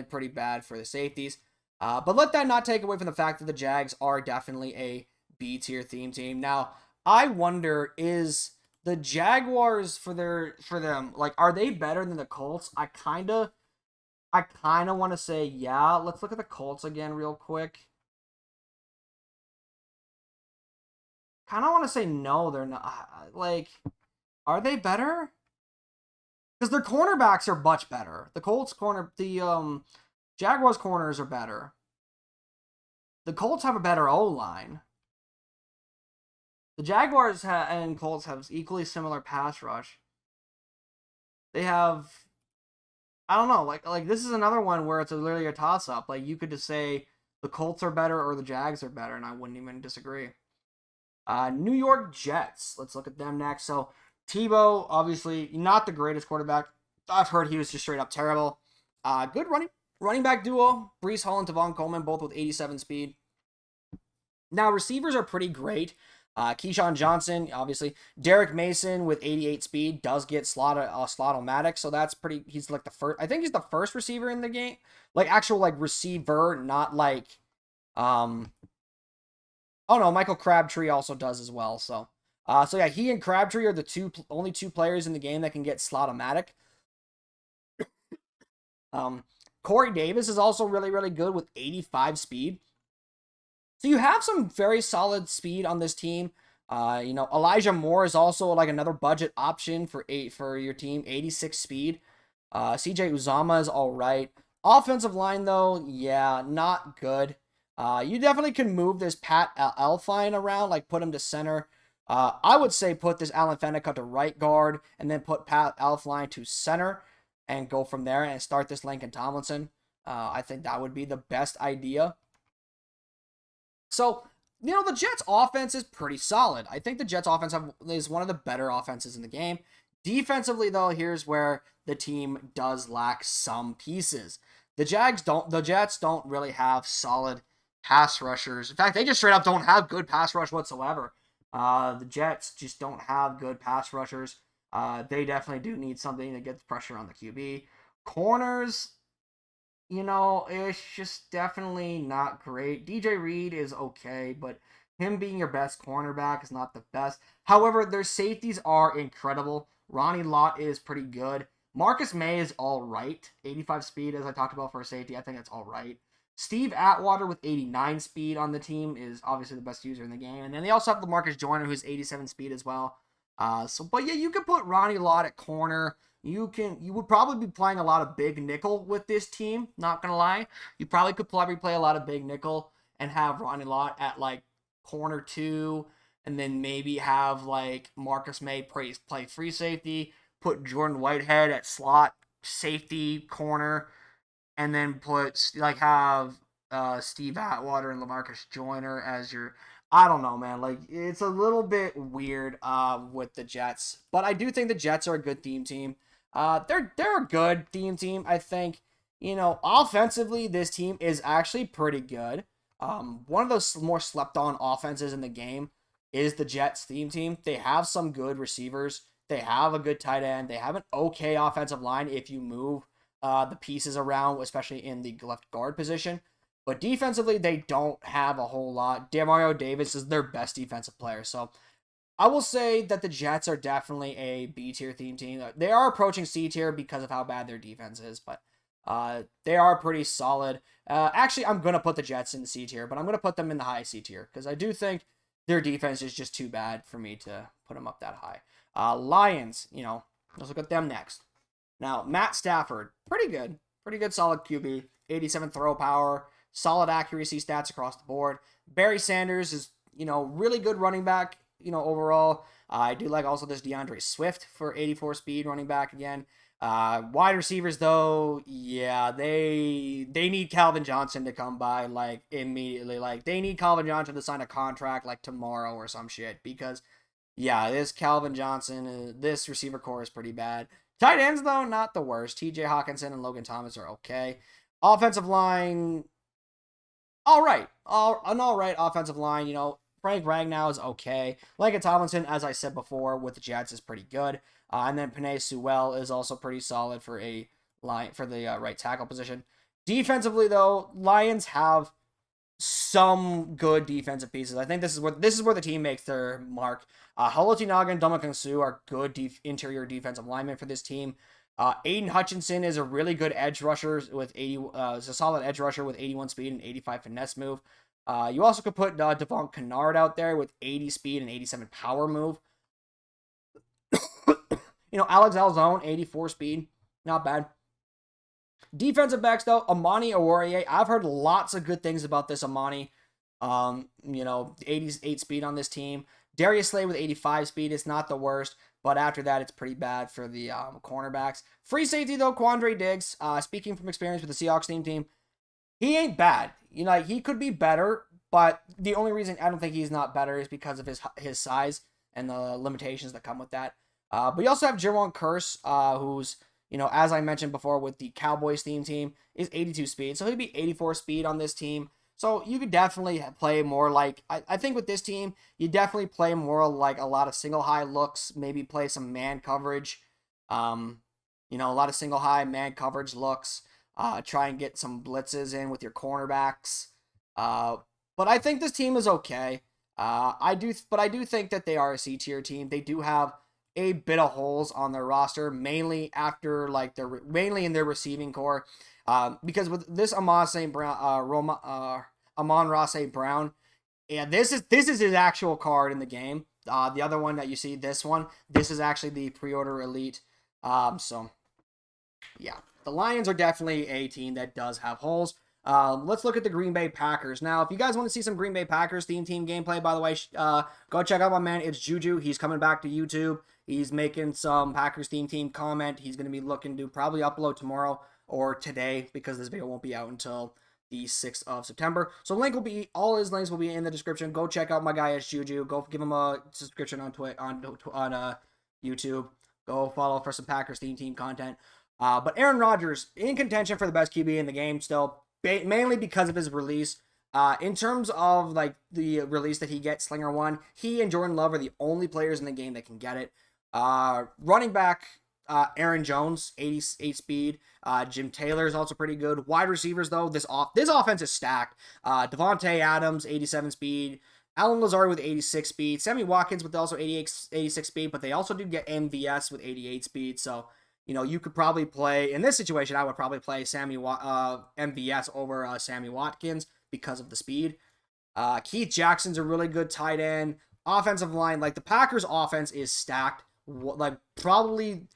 pretty bad for the safeties. But let that not take away from the fact that the Jags are definitely a B-tier theme team. Now, I wonder, is the Jaguars for them, like, are they better than the Colts? I kind of want to say yeah. Let's look at the Colts again real quick. Kind of want to say no, they're not. Like, are they better? Because their cornerbacks are much better. The Jaguars corners are better. The Colts have a better O-line. The Jaguars and Colts have equally similar pass rush. They have, I don't know, like this is another one where it's literally a toss-up. Like, you could just say the Colts are better or the Jags are better, and I wouldn't even disagree. New York Jets. Let's look at them next. So, Tebow, obviously, not the greatest quarterback. I've heard he was just straight up terrible. Good running back duo. Breece Hall and Tavon Coleman, both with 87 speed. Now, receivers are pretty great. Keyshawn Johnson, obviously. Derek Mason with 88 speed does get slot-o-matic, so that's pretty. He's like the first. I think he's the first receiver in the game, like actual like receiver, not like. Oh no, Michael Crabtree also does as well. So yeah, he and Crabtree are the only two players in the game that can get slot-o-matic. Corey Davis is also really, really good with 85 speed. So you have some very solid speed on this team. You know, Elijah Moore is also like another budget option for your team, 86 speed. CJ Uzama is all right. Offensive line, though, yeah, not good. You definitely can move this Pat Elflein around, like put him to center. I would say put this Alan Faneca to right guard and then put Pat Elflein to center and go from there and start this Lincoln Tomlinson. I think that would be the best idea. So, you know, the Jets offense is pretty solid. I think the Jets offense is one of the better offenses in the game. Defensively, though, here's where the team does lack some pieces. The Jets don't really have solid pass rushers. In fact, they just straight up don't have good pass rush whatsoever. The Jets just don't have good pass rushers. They definitely do need something that gets pressure on the QB. Corners, you know, it's just definitely not great. DJ Reed is okay, but him being your best cornerback is not the best. However, their safeties are incredible. Ronnie Lott is pretty good. Marcus May is all right. 85 speed, as I talked about for a safety. I think that's all right. Steve Atwater with 89 speed on the team is obviously the best user in the game. And then they also have LaMarcus Joyner, who's 87 speed as well. But yeah, you could put Ronnie Lott at corner. You would probably be playing a lot of big nickel with this team, not gonna lie. You probably could play a lot of big nickel and have Ronnie Lott at like corner 2, and then maybe have like Marcus May play free safety, put Jordan Whitehead at slot safety corner, and then have Steve Atwater and LaMarcus Joyner as your. I don't know, man. Like, it's a little bit weird with the Jets, but I do think the Jets are a good theme team. They're a good theme team. I think, offensively, this team is actually pretty good. One of those more slept on offenses in the game is the Jets theme team. They have some good receivers. They have a good tight end. They have an okay offensive line if you move the pieces around, especially in the left guard position. But defensively, they don't have a whole lot. Demario Davis is their best defensive player. So I will say that the Jets are definitely a B-tier theme team. They are approaching C-tier because of how bad their defense is, but they are pretty solid. Actually, I'm going to put the Jets in the C-tier, but I'm going to put them in the high C-tier because I do think their defense is just too bad for me to put them up that high. Lions, let's look at them next. Now, Matt Stafford, pretty good solid QB, 87 throw power, solid accuracy stats across the board. Barry Sanders is, really good running back, overall. I do like also this DeAndre Swift for 84 speed running back again. Wide receivers, though, yeah, they need Calvin Johnson to come by, like, immediately. Like, they need Calvin Johnson to sign a contract, like, tomorrow or some shit. Because, yeah, this Calvin Johnson, this receiver core is pretty bad. Tight ends, though, not the worst. TJ Hawkinson and Logan Thomas are okay. Offensive line, all right. An all right offensive line, Frank Ragnow is okay. Lincoln Tomlinson, as I said before, with the Jets is pretty good. And then Penei Sewell is also pretty solid for the right tackle position. Defensively, though, Lions have some good defensive pieces. I think this is where the team makes their mark. Haloti Naga and Ndamukong Suh are good interior defensive linemen for this team. Aiden Hutchinson is a really good edge rusher with is a solid edge rusher with 81 speed and 85 finesse move. You also could put Devon Kennard out there with 80 speed and 87 power move. Alex Alzone, 84 speed, not bad. Defensive backs, though, Amani Oruwariye. I've heard lots of good things about this Amani. 88 speed on this team. Darius Slay with 85 speed is not the worst, but after that, it's pretty bad for the cornerbacks. Free safety, though, Quandre Diggs. Speaking from experience with the Seahawks team, he ain't bad. He could be better, but the only reason I don't think he's not better is because of his size and the limitations that come with that. But you also have Jerron Kearse, who's, as I mentioned before with the Cowboys team, is 82 speed. So he'd be 84 speed on this team. So you could definitely play more like, I think with this team, you definitely play more like a lot of single high looks, maybe play some man coverage, a lot of single high man coverage looks, try and get some blitzes in with your cornerbacks. But I think this team is okay. I do think that they are a C tier team. They do have a bit of holes on their roster, mainly in their receiving core. Because with this Amon-Ra St. Brown, yeah, this is his actual card in the game. The other one that you see, this is actually the pre-order elite. So yeah, the Lions are definitely a team that does have holes. Let's look at the Green Bay Packers. Now, if you guys want to see some Green Bay Packers team gameplay, by the way, go check out my man, it's Juju. He's coming back to YouTube. He's making some Packers team comment. He's going to be looking to probably upload tomorrow or today because this video won't be out until the 6th of September. So all his links will be in the description. Go check out my guy, it's Juju. Go give him a subscription on YouTube. Go follow for some Packers team content. But Aaron Rodgers in contention for the best QB in the game still, mainly because of his release. In terms of like the release that he gets, Slinger 1, he and Jordan Love are the only players in the game that can get it. Running back, Aaron Jones, 88 speed. Jim Taylor is also pretty good. Wide receivers, though, this offense is stacked. Devontae Adams, 87 speed. Alan Lazard with 86 speed. Sammy Watkins with also 86 speed, but they also do get MVS with 88 speed. So you could probably play, in this situation, I would probably play MVS over Sammy Watkins because of the speed. Keith Jackson's a really good tight end. Offensive line, like the Packers offense is stacked. Like probably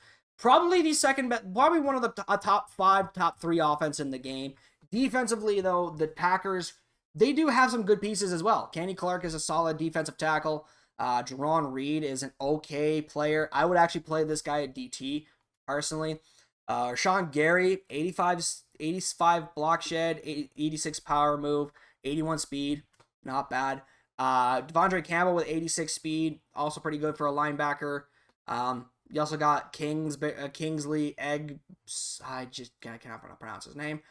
the second best, probably one of the top 5, top 3 offense in the game. Defensively, though, the Packers, they do have some good pieces as well. Kenny Clark is a solid defensive tackle. Jerron Reed is an okay player. I would actually play this guy at DT, personally. Sean Gary, 85 block shed, 86 power move, 81 speed. Not bad. Devondre Campbell with 86 speed. Also pretty good for a linebacker. You also got Kingsley Eggs. I cannot pronounce his name.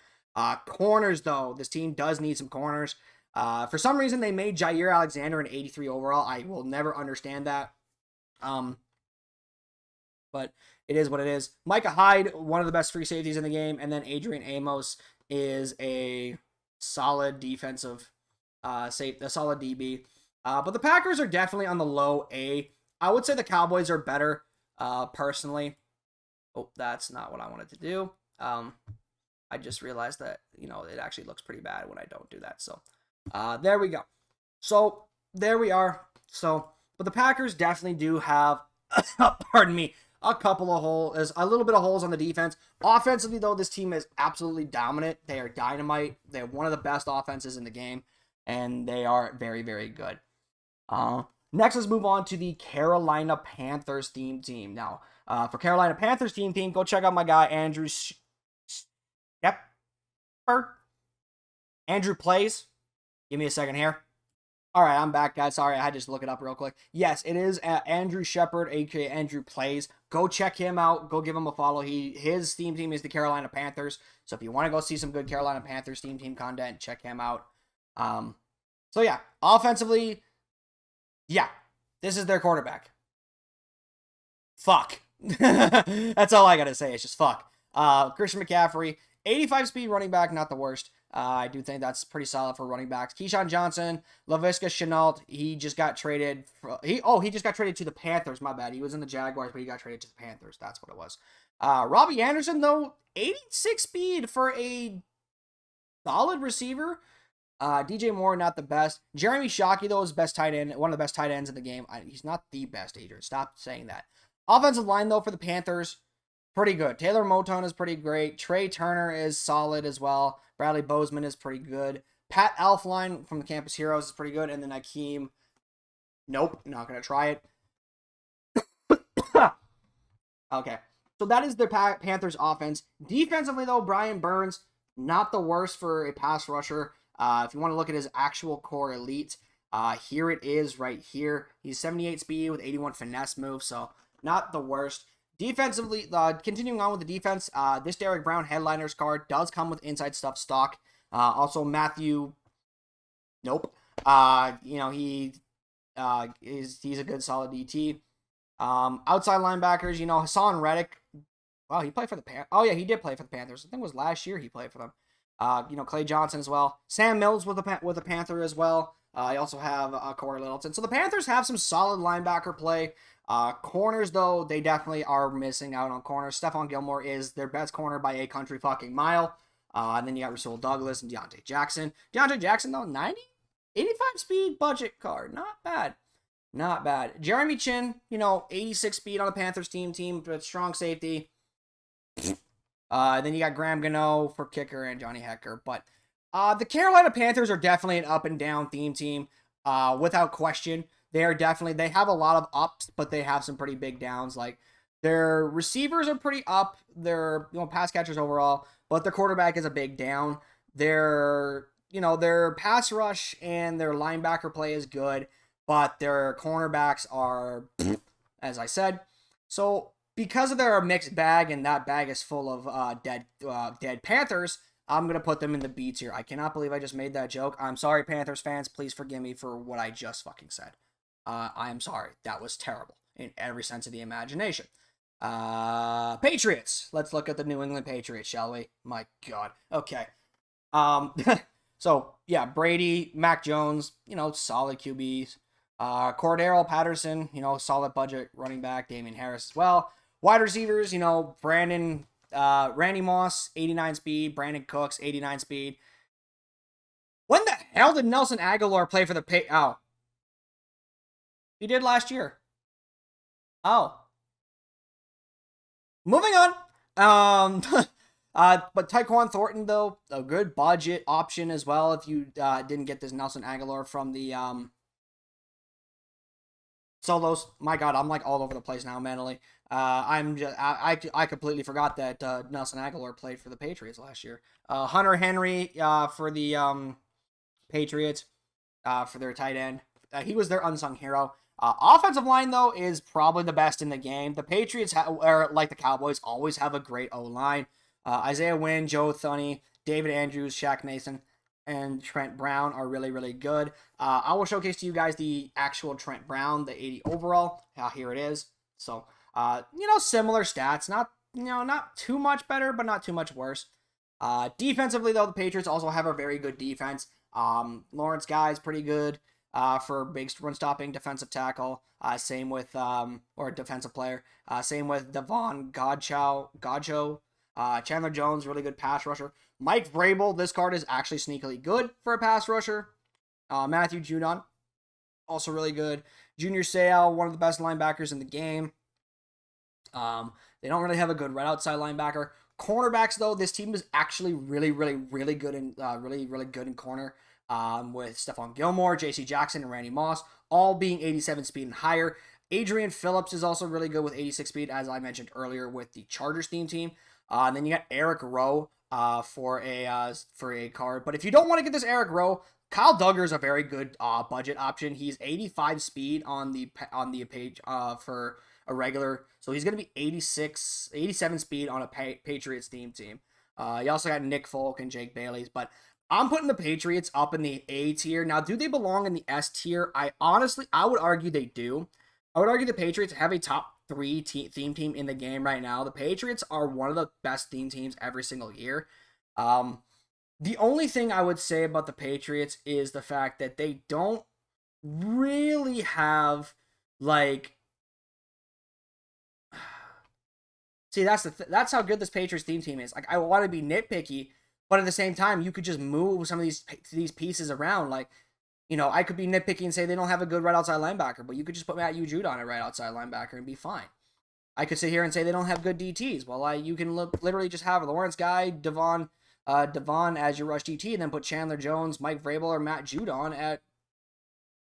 Corners, though. This team does need some corners. For some reason, they made Jair Alexander an 83 overall. I will never understand that. But it is what it is. Micah Hyde, one of the best free safeties in the game. And then Adrian Amos is a solid defensive a solid DB. But the Packers are definitely on the low A. I would say the Cowboys are better, personally. Oh, that's not what I wanted to do. I just realized that, it actually looks pretty bad when I don't do that. So, there we go. So, there we are. So, but the Packers definitely do have, pardon me, a little bit of holes on the defense. Offensively, though, this team is absolutely dominant. They are dynamite. They have one of the best offenses in the game, and they are very, very good. Next, let's move on to the Carolina Panthers team. Now, for Carolina Panthers team, go check out my guy, Andrew Andrew Plays. Give me a second here. All right, I'm back, guys. Sorry, I had to just look it up real quick. Yes, it is Andrew Shepard, aka Andrew Plays. Go check him out. Go give him a follow. His team is the Carolina Panthers. So if you want to go see some good Carolina Panthers team content, check him out. So yeah, offensively, yeah, this is their quarterback. Fuck. That's all I gotta say. It's just fuck. Christian McCaffrey, 85 speed running back, not the worst. I do think that's pretty solid for running backs. Keyshawn Johnson, Laviska Shenault, he just got traded. He just got traded to the Panthers. My bad. He was in the Jaguars, but he got traded to the Panthers. That's what it was. Robbie Anderson, though, 86 speed for a solid receiver. DJ Moore, not the best. Jeremy Shockey, though, is best tight end, one of the best tight ends in the game. He's not the best, Adrian. Stop saying that. Offensive line, though, for the Panthers, pretty good. Taylor Moton is pretty great. Trey Turner is solid as well. Bradley Bozeman is pretty good. Pat Elflein from the Campus Heroes is pretty good. And then Akeem, nope, not going to try it. Okay, so that is the Panthers offense. Defensively, though, Brian Burns, not the worst for a pass rusher. If you want to look at his actual core elite, here it is right here. He's 78 speed with 81 finesse move, so not the worst. Defensively, continuing on with the defense, this Derek Brown headliners card does come with inside stuff stock. Also, Matthew, nope. He's a good solid DT. Outside linebackers, Hassan Reddick. Wow, he played for the Panthers. Oh yeah, he did play for the Panthers. I think it was last year he played for them. Clay Johnson as well. Sam Mills with the Panther as well. I also have Corey Littleton. So the Panthers have some solid linebacker play. Corners, though, they definitely are missing out on corners. Stephon Gilmore is their best corner by a country fucking mile. And then you got Rasul Douglas and Deontay Jackson. Deontay Jackson, though, 85 speed budget card. Not bad. Not bad. Jeremy Chin, 86 speed on the Panthers team, but strong safety. Then you got Graham Gano for kicker and Johnny Hecker. But the Carolina Panthers are definitely an up and down team, without question. They have a lot of ups, but they have some pretty big downs. Like their receivers are pretty up. Their pass catchers overall, but their quarterback is a big down. Their pass rush and their linebacker play is good, but their cornerbacks are, as I said. So because of their mixed bag and that bag is full of dead Panthers, I'm going to put them in the B tier. I cannot believe I just made that joke. I'm sorry, Panthers fans. Please forgive me for what I just fucking said. I am sorry. That was terrible in every sense of the imagination. Patriots. Let's look at the New England Patriots, shall we? My God. Okay. So, yeah, Brady, Mac Jones, solid QBs. Cordero Patterson, solid budget running back. Damian Harris as well. Wide receivers, you know, Randy Moss, 89 speed. Brandon Cooks, 89 speed. When the hell did Nelson Aguilar play for the Oh. He did last year. Oh. Moving on. But Tyquan Thornton, though, a good budget option as well if you didn't get this Nelson Aguilar from the Solos. My God, I'm like all over the place now mentally. I completely forgot that Nelson Aguilar played for the Patriots last year. Hunter Henry for the Patriots for their tight end. He was their unsung hero. Offensive line, though, is probably the best in the game. The Patriots, are like the Cowboys, always have a great O-line. Isaiah Wynn, Joe Thuney, David Andrews, Shaq Mason, and Trent Brown are really, really good. I will showcase to you guys the actual Trent Brown, the 80 overall. Here it is. So, similar stats. Not too much better, but not too much worse. Defensively, though, the Patriots also have a very good defense. Lawrence Guy is pretty good. For big run-stopping defensive tackle. Same with, or defensive player. Same with Devon Godcho. Chandler Jones, really good pass rusher. Mike Vrabel, this card is actually sneakily good for a pass rusher. Matthew Judon, also really good. Junior Seau, one of the best linebackers in the game. They don't really have a good right outside linebacker. Cornerbacks, though, this team is actually really, really, really good in really good in corner. With Stephon Gilmore, J.C. Jackson, and Randy Moss, all being 87 speed and higher. Adrian Phillips is also really good with 86 speed, as I mentioned earlier with the Chargers theme team. And then you got Eric Rowe for a card. But if you don't want to get this Eric Rowe, Kyle Duggar is a very good budget option. He's 85 speed on the page for a regular, so he's going to be 87 speed on a Patriots theme team. You also got Nick Folk and Jake Bailey's, but I'm putting the Patriots up in the A tier. Now, do they belong in the S tier? I would argue they do. I would argue the Patriots have a top 3 theme team in the game right now. The Patriots are one of the best theme teams every single year. The only thing I would say about the Patriots is the fact that they don't really have, like... See, that's how good this Patriots theme team is. Like, I want to be nitpicky, but at the same time, you could just move some of these pieces around. Like, I could be nitpicky and say they don't have a good right outside linebacker, but you could just put Matthew Judon at right outside linebacker and be fine. I could sit here and say they don't have good DTs. Well, you can literally just have Lawrence Guy, Devon as your rush DT, and then put Chandler Jones, Mike Vrabel, or Matt Judon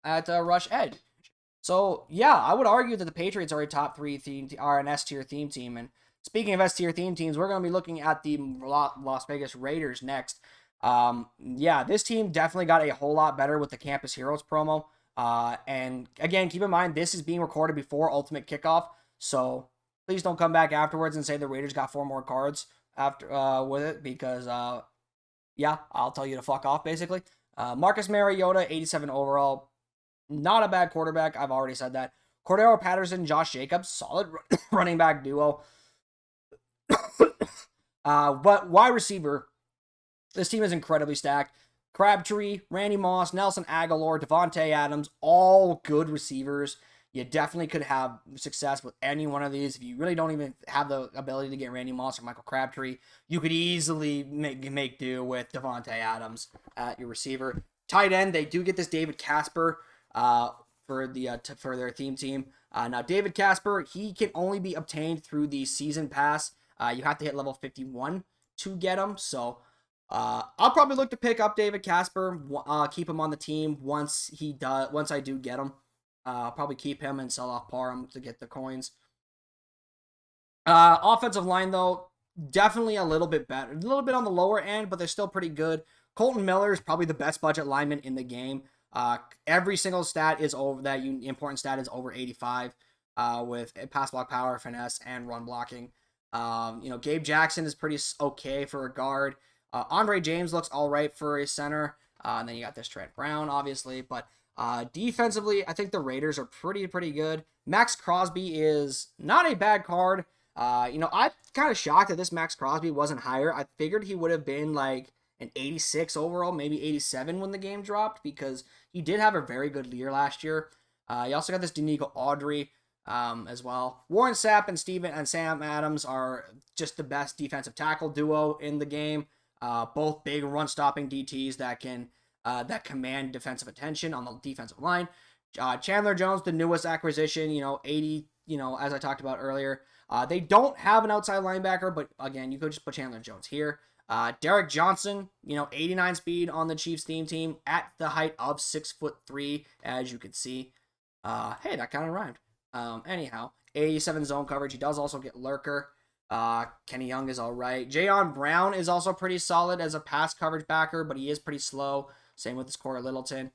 at rush edge. So, yeah, I would argue that the Patriots are a top 3 are an S-tier theme team. And speaking of S-tier theme teams, we're going to be looking at the Las Vegas Raiders next. Yeah, this team definitely got a whole lot better with the Campus Heroes promo. And again, keep in mind, this is being recorded before Ultimate Kickoff. So please don't come back afterwards and say the Raiders got 4 more cards after with it, because yeah, I'll tell you to fuck off, basically. Marcus Mariota, 87 overall. Not a bad quarterback. I've already said that. Cordero Patterson, Josh Jacobs, solid running back duo. But wide receiver, this team is incredibly stacked. Crabtree, Randy Moss, Nelson Aguilar, Devontae Adams, all good receivers. You definitely could have success with any one of these. If you really don't even have the ability to get Randy Moss or Michael Crabtree, you could easily make do with Devontae Adams at your receiver. Tight end, they do get this David Casper for their theme team. Now, David Casper, he can only be obtained through the season pass. You have to hit level 51 to get him. So I'll probably look to pick up David Casper, keep him on the team once I do get him. I'll probably keep him and sell off Parham to get the coins. Offensive line, though, definitely a little bit better. A little bit on the lower end, but they're still pretty good. Colton Miller is probably the best budget lineman in the game. Every single stat is over that. Important stat is over 85 with pass block power, finesse, and run blocking. Gabe Jackson is pretty okay for a guard. Andre James looks all right for a center. And then you got this Trent Brown, obviously. But defensively, I think the Raiders are pretty good. Max Crosby is not a bad card. I'm kind of shocked that this Max Crosby wasn't higher. I figured he would have been like an 86 overall, maybe 87 when the game dropped, because he did have a very good year last year. You also got this Danico Audrey. as well. Warren Sapp and Sam Adams are just the best defensive tackle duo in the game. Both big run-stopping DTs that command defensive attention on the defensive line. Chandler Jones, the newest acquisition, 80, as I talked about earlier. They don't have an outside linebacker, but again, you could just put Chandler Jones here. Derek Johnson, 89 speed on the Chiefs team at the height of 6'3", as you can see. Hey, that kind of rhymed. Anyhow, 87 zone coverage. He does also get lurker. Kenny Young is all right. Jayon Brown is also pretty solid as a pass coverage backer, but he is pretty slow. Same with his Corey Littleton.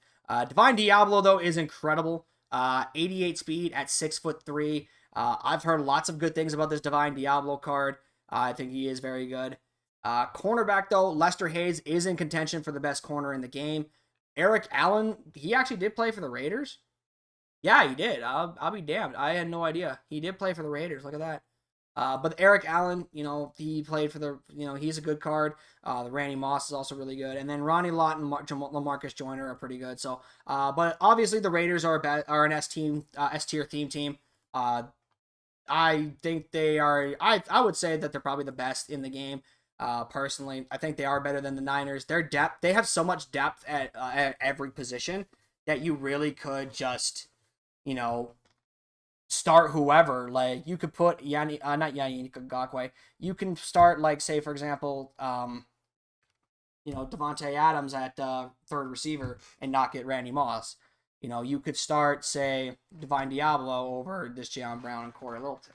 Divine Diablo, though, is incredible. 88 speed at 6'3". I've heard lots of good things about this Divine Diablo card. I think he is very good. Cornerback, though, Lester Hayes is in contention for the best corner in the game. Eric Allen, he actually did play for the Raiders. Yeah, he did. I'll be damned. I had no idea. He did play for the Raiders. Look at that. But Eric Allen, he played for the, he's a good card. The Randy Moss is also really good. And then Ronnie Lott and LaMarcus Joyner are pretty good. So, but obviously the Raiders are an S-tier theme team. I think they are, I would say that they're probably the best in the game. Personally, I think they are better than the Niners. Their depth, they have so much depth at every position that you really could just, start whoever. Like, you could put not Yannick Ngakoue. You can start, like, say, for example, Devontae Adams at third receiver and not get Randy Moss. You could start, say, Divine Diablo over this Jayon Brown and Corey Littleton.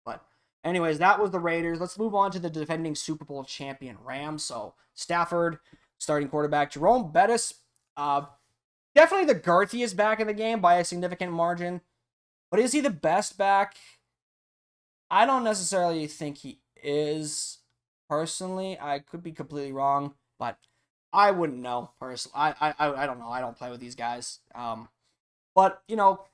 But anyways, that was the Raiders. Let's move on to the defending Super Bowl champion Rams. So Stafford, starting quarterback. Jerome Bettis, definitely the girthiest back in the game by a significant margin. But is he the best back? I don't necessarily think he is, personally. I could be completely wrong, but I wouldn't know, personally. I don't know. I don't play with these guys. But,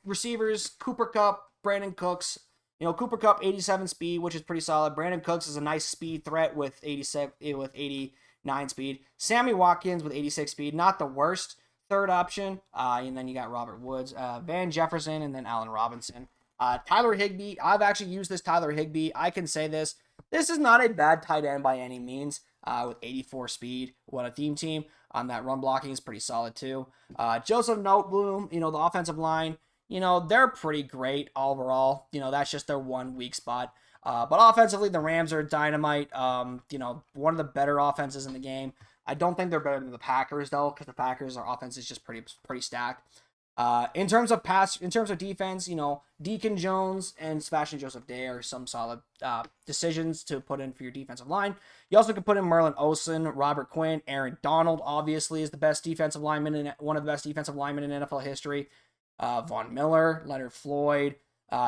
receivers, Cooper Kupp, Brandon Cooks. Cooper Kupp, 87 speed, which is pretty solid. Brandon Cooks is a nice speed threat with 89 speed. Sammy Watkins with 86 speed, not the worst third option. And then you got Robert Woods, Van Jefferson, and then Allen Robinson. Tyler Higbee, I've actually used this Tyler Higbee. I can say this. This is not a bad tight end by any means. With 84 speed, what a theme team. That run blocking is pretty solid too. Joseph Noteboom, the offensive line, they're pretty great overall. That's just their one weak spot. But offensively, the Rams are dynamite. One of the better offenses in the game. I don't think they're better than the Packers though, because the Packers, our offense is just pretty stacked. In terms of defense, Deacon Jones and Sebastian Joseph Day are some solid decisions to put in for your defensive line. You also could put in Merlin Olsen, Robert Quinn, Aaron Donald. Obviously, is the best defensive lineman one of the best defensive linemen in NFL history. Von Miller, Leonard Floyd.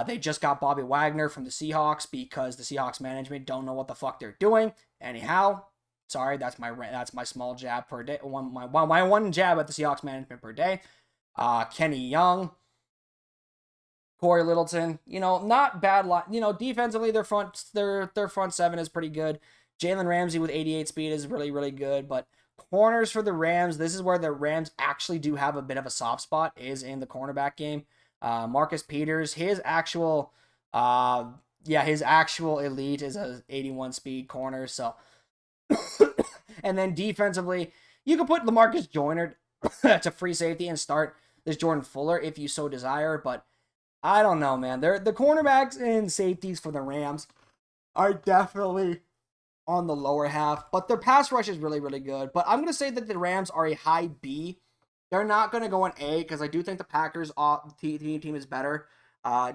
They just got Bobby Wagner from the Seahawks because the Seahawks management don't know what the fuck they're doing. Anyhow, sorry, that's my small jab per day. My one jab at the Seahawks management per day. Kenny Young, Corey Littleton, not bad. Defensively, their front seven is pretty good. Jalen Ramsey with 88 speed is really, really good. But corners for the Rams, this is where the Rams actually do have a bit of a soft spot, is in the cornerback game. Marcus Peters, his actual elite is a 81 speed corner. So, and then defensively, you can put LaMarcus Joyner to free safety and start this Jordan Fuller if you so desire, but I don't know, man. The cornerbacks and safeties for the Rams are definitely on the lower half, but their pass rush is really, really good. But I'm going to say that the Rams are a high B. They're not going to go an A because I do think the Packers team is better,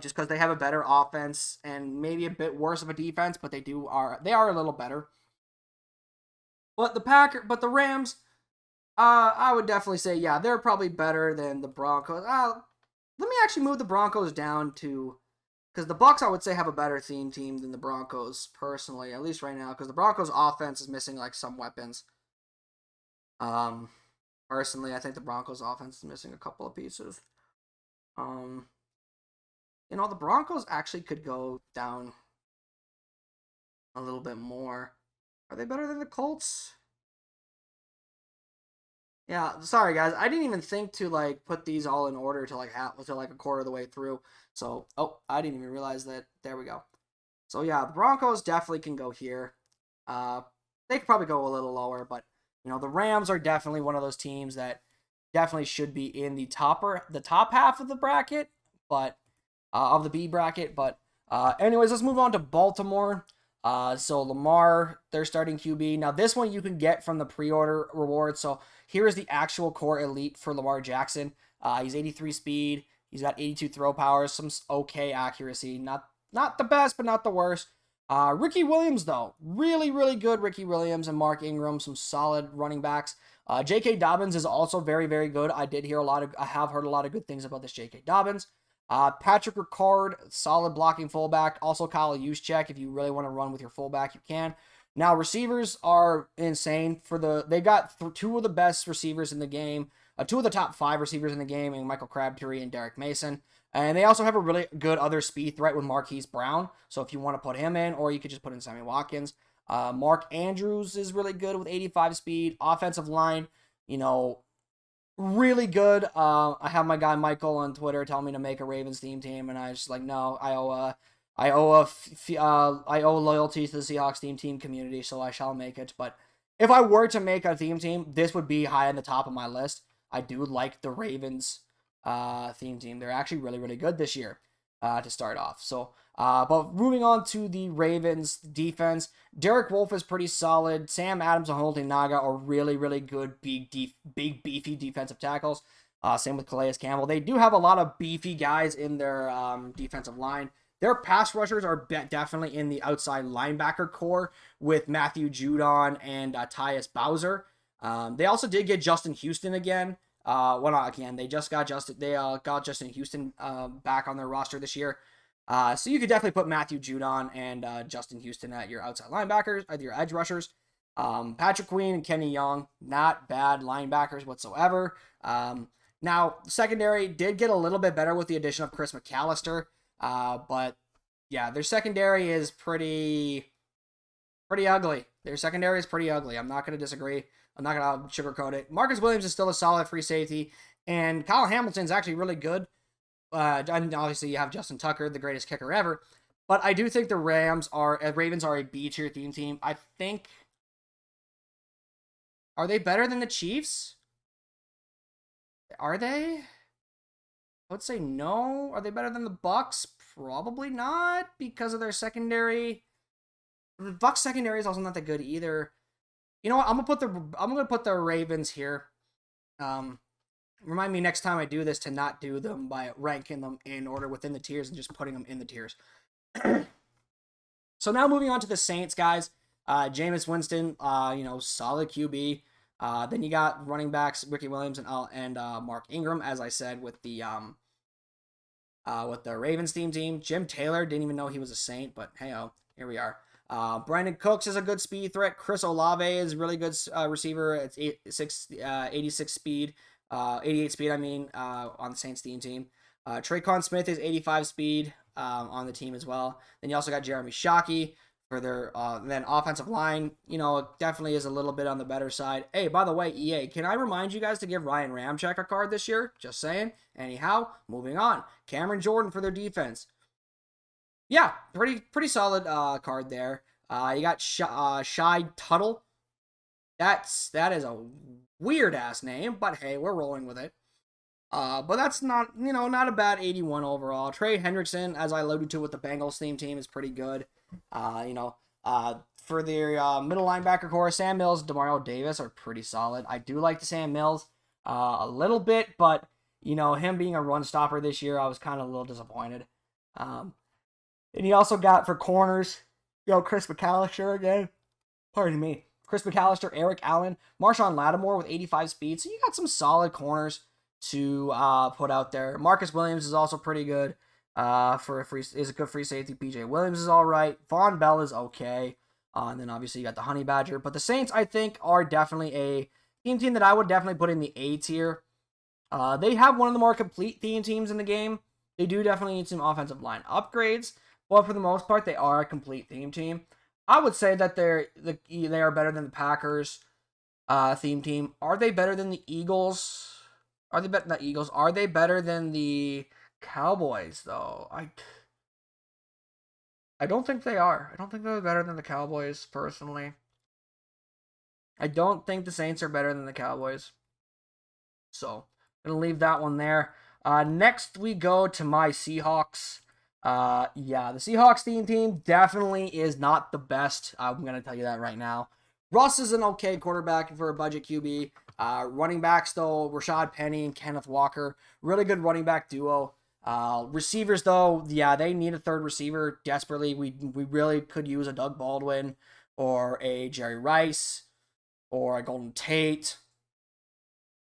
just because they have a better offense and maybe a bit worse of a defense, but they are a little better. But the Rams, I would definitely say, yeah, they're probably better than the Broncos. Let me actually move the Broncos down to, because the Bucs, I would say, have a better theme team than the Broncos, personally, at least right now, because the Broncos' offense is missing, like, some weapons. Personally, I think the Broncos' offense is missing a couple of pieces. The Broncos actually could go down a little bit more. Are they better than the Colts? Yeah, sorry guys. I didn't even think to like put these all in order to like a quarter of the way through. So, oh, I didn't even realize that. There we go. So yeah, the Broncos definitely can go here. Uh, they could probably go a little lower, but the Rams are definitely one of those teams that definitely should be in the top half of the bracket, but of the B bracket. But anyways, let's move on to Baltimore. So Lamar, they're starting QB. Now this one you can get from the pre-order reward. So here is the actual core elite for Lamar Jackson. He's 83 speed. He's got 82 throw power, some okay accuracy. Not the best, but not the worst. Ricky Williams, though. Really, really good Ricky Williams and Mark Ingram, some solid running backs. J.K. Dobbins is also very, very good. I have heard a lot of good things about this J.K. Dobbins. Patrick Ricard, solid blocking fullback. Also Kyle Juszczyk, if you really want to run with your fullback, you can. Now, receivers are insane. They got two of the best receivers in the game. Two of the top 5 receivers in the game, and Michael Crabtree and Derek Mason. And they also have a really good other speed threat with Marquise Brown. So if you want to put him in, or you could just put in Sammy Watkins. Mark Andrews is really good with 85 speed. Offensive line, really good. I have my guy Michael on Twitter tell me to make a Ravens theme team, and I was just like, no, I owe loyalty to the Seahawks team community, so I shall make it. But if I were to make a theme team, this would be high on the top of my list. I do like the Ravens theme team. They're actually really, really good this year to start off. So, but moving on to the Ravens defense, Derek Wolfe is pretty solid. Sam Adams and Holton Naga are really, really good, big, beefy defensive tackles. Same with Calais Campbell. They do have a lot of beefy guys in their defensive line. Their pass rushers are definitely in the outside linebacker core with Matthew Judon and Tyus Bowser. They also did get Justin Houston again. Well, not again. They just got Justin Houston back on their roster this year. So you could definitely put Matthew Judon and Justin Houston at your outside linebackers, at your edge rushers. Patrick Queen and Kenny Young, not bad linebackers whatsoever. Now, secondary did get a little bit better with the addition of Chris McAllister. But yeah, their secondary is pretty ugly. Their secondary is pretty ugly. I'm not going to disagree. I'm not going to sugarcoat it. Marcus Williams is still a solid free safety, and Kyle Hamilton's actually really good. And obviously you have Justin Tucker, the greatest kicker ever. But I do think the Ravens are a B-tier theme team. I think, are they better than the Chiefs? Are they? I would say no. Are they better than the Bucs? Probably not, because of their secondary. The Bucs secondary is also not that good either. You know what? I'm gonna put the Ravens here. Remind me next time I do this to not do them by ranking them in order within the tiers and just putting them in the tiers. So now moving on to the Saints, guys. Jameis Winston, solid QB. Then you got running backs Ricky Williams and Mark Ingram, as I said, with the Ravens team. Jim Taylor, didn't even know he was a Saint, but hey-oh, here we are. Brandon Cooks is a good speed threat. Chris Olave is a really good receiver. It's 86 speed, 88 speed, on the Saints team. Traquan Smith is 85 speed on the team as well. Then you also got Jeremy Shockey for their then offensive line. Definitely is a little bit on the better side. Hey, by the way, EA, can I remind you guys to give Ryan Ramczyk a card this year? Just saying. Anyhow, moving on. Cameron Jordan for their defense. Yeah, pretty solid card there. You got Shy Tuttle. That is a weird ass name, but hey, we're rolling with it. But that's not a bad 81 overall. Trey Hendrickson, as I alluded to with the Bengals team is pretty good. For their middle linebacker core, Sam Mills, Demario Davis are pretty solid. I do like the Sam Mills a little bit, but him being a run stopper this year, I was kind of a little disappointed. And he also got for corners, Chris McAllister again. Pardon me. Chris McAllister, Eric Allen, Marshawn Lattimore with 85 speed. So you got some solid corners to put out there. Marcus Williams is also pretty good. Is a good free safety. PJ Williams is all right. Von Bell is okay. And then obviously you got the Honey Badger. But the Saints, I think, are definitely a team that I would definitely put in the A tier. They have one of the more complete theme teams in the game. They do definitely need some offensive line upgrades. But for the most part, they are a complete theme team. I would say that they are better than the Packers. theme team. Are they better than the Eagles? Are they better than the Eagles? Are they better than the Cowboys, though? I don't think they are. I don't think they're better than the Cowboys, personally. I don't think the Saints are better than the Cowboys. So, I'm going to leave that one there. Next, we go to my Seahawks. Yeah, the Seahawks theme team definitely is not the best. I'm going to tell you that right now. Russ is an okay quarterback for a budget QB. Running backs, though, Rashad Penny and Kenneth Walker. Really good running back duo. Receivers, though, yeah, they need a third receiver desperately. We really could use a Doug Baldwin or a Jerry Rice or a Golden Tate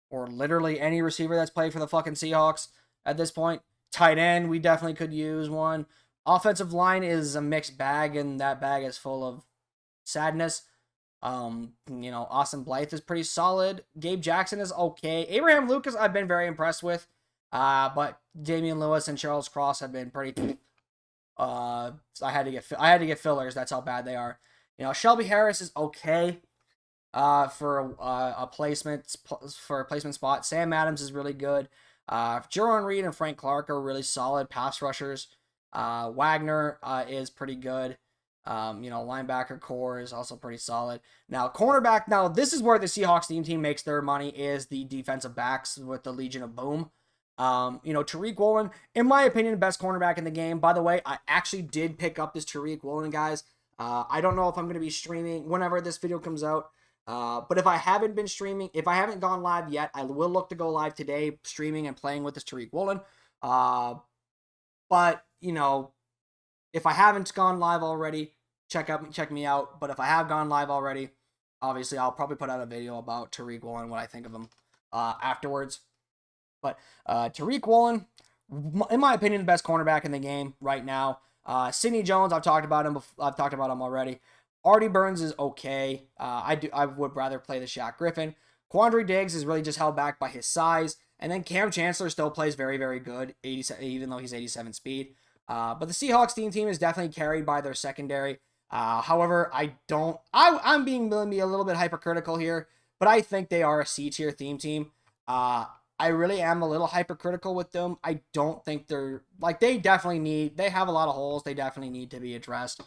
or literally any receiver that's played for the fucking Seahawks at this point. Tight end, we definitely could use one. Offensive line is a mixed bag, and that bag is full of sadness. Austin Blythe is pretty solid. Gabe Jackson is okay. Abraham Lucas, I've been very impressed with. But Damian Lewis and Charles Cross have been pretty. I had to get fillers. That's how bad they are. Shelby Harris is okay. For a placement spot. Sam Adams is really good. Jerron Reed and Frank Clark are really solid pass rushers. Wagner is pretty good. Linebacker core is also pretty solid. Now, cornerback. Now, this is where the Seahawks team makes their money, is the defensive backs with the Legion of Boom. Tariq Woolen, in my opinion, the best cornerback in the game. By the way, I actually did pick up this Tariq Woolen, guys. I don't know if I'm going to be streaming whenever this video comes out. But if I haven't been streaming, if I haven't gone live yet, I will look to go live today, streaming and playing with this Tariq Woolen. But if I haven't gone live already, check me out. But if I have gone live already, obviously I'll probably put out a video about Tariq Woolen, what I think of him afterwards. But Tariq Woolen, in my opinion, the best cornerback in the game right now. Sidney Jones, I've talked about him already. Artie Burns is okay. I would rather play the Shaq Griffin. Quandre Diggs is really just held back by his size. And then Cam Chancellor still plays very, very good, 87, even though he's 87 speed. But the Seahawks team is definitely carried by their secondary. However, I'm being a little bit hypercritical here, but I think they are a C-tier theme team. I really am a little hypercritical with them. I don't think they have a lot of holes. They definitely need to be addressed.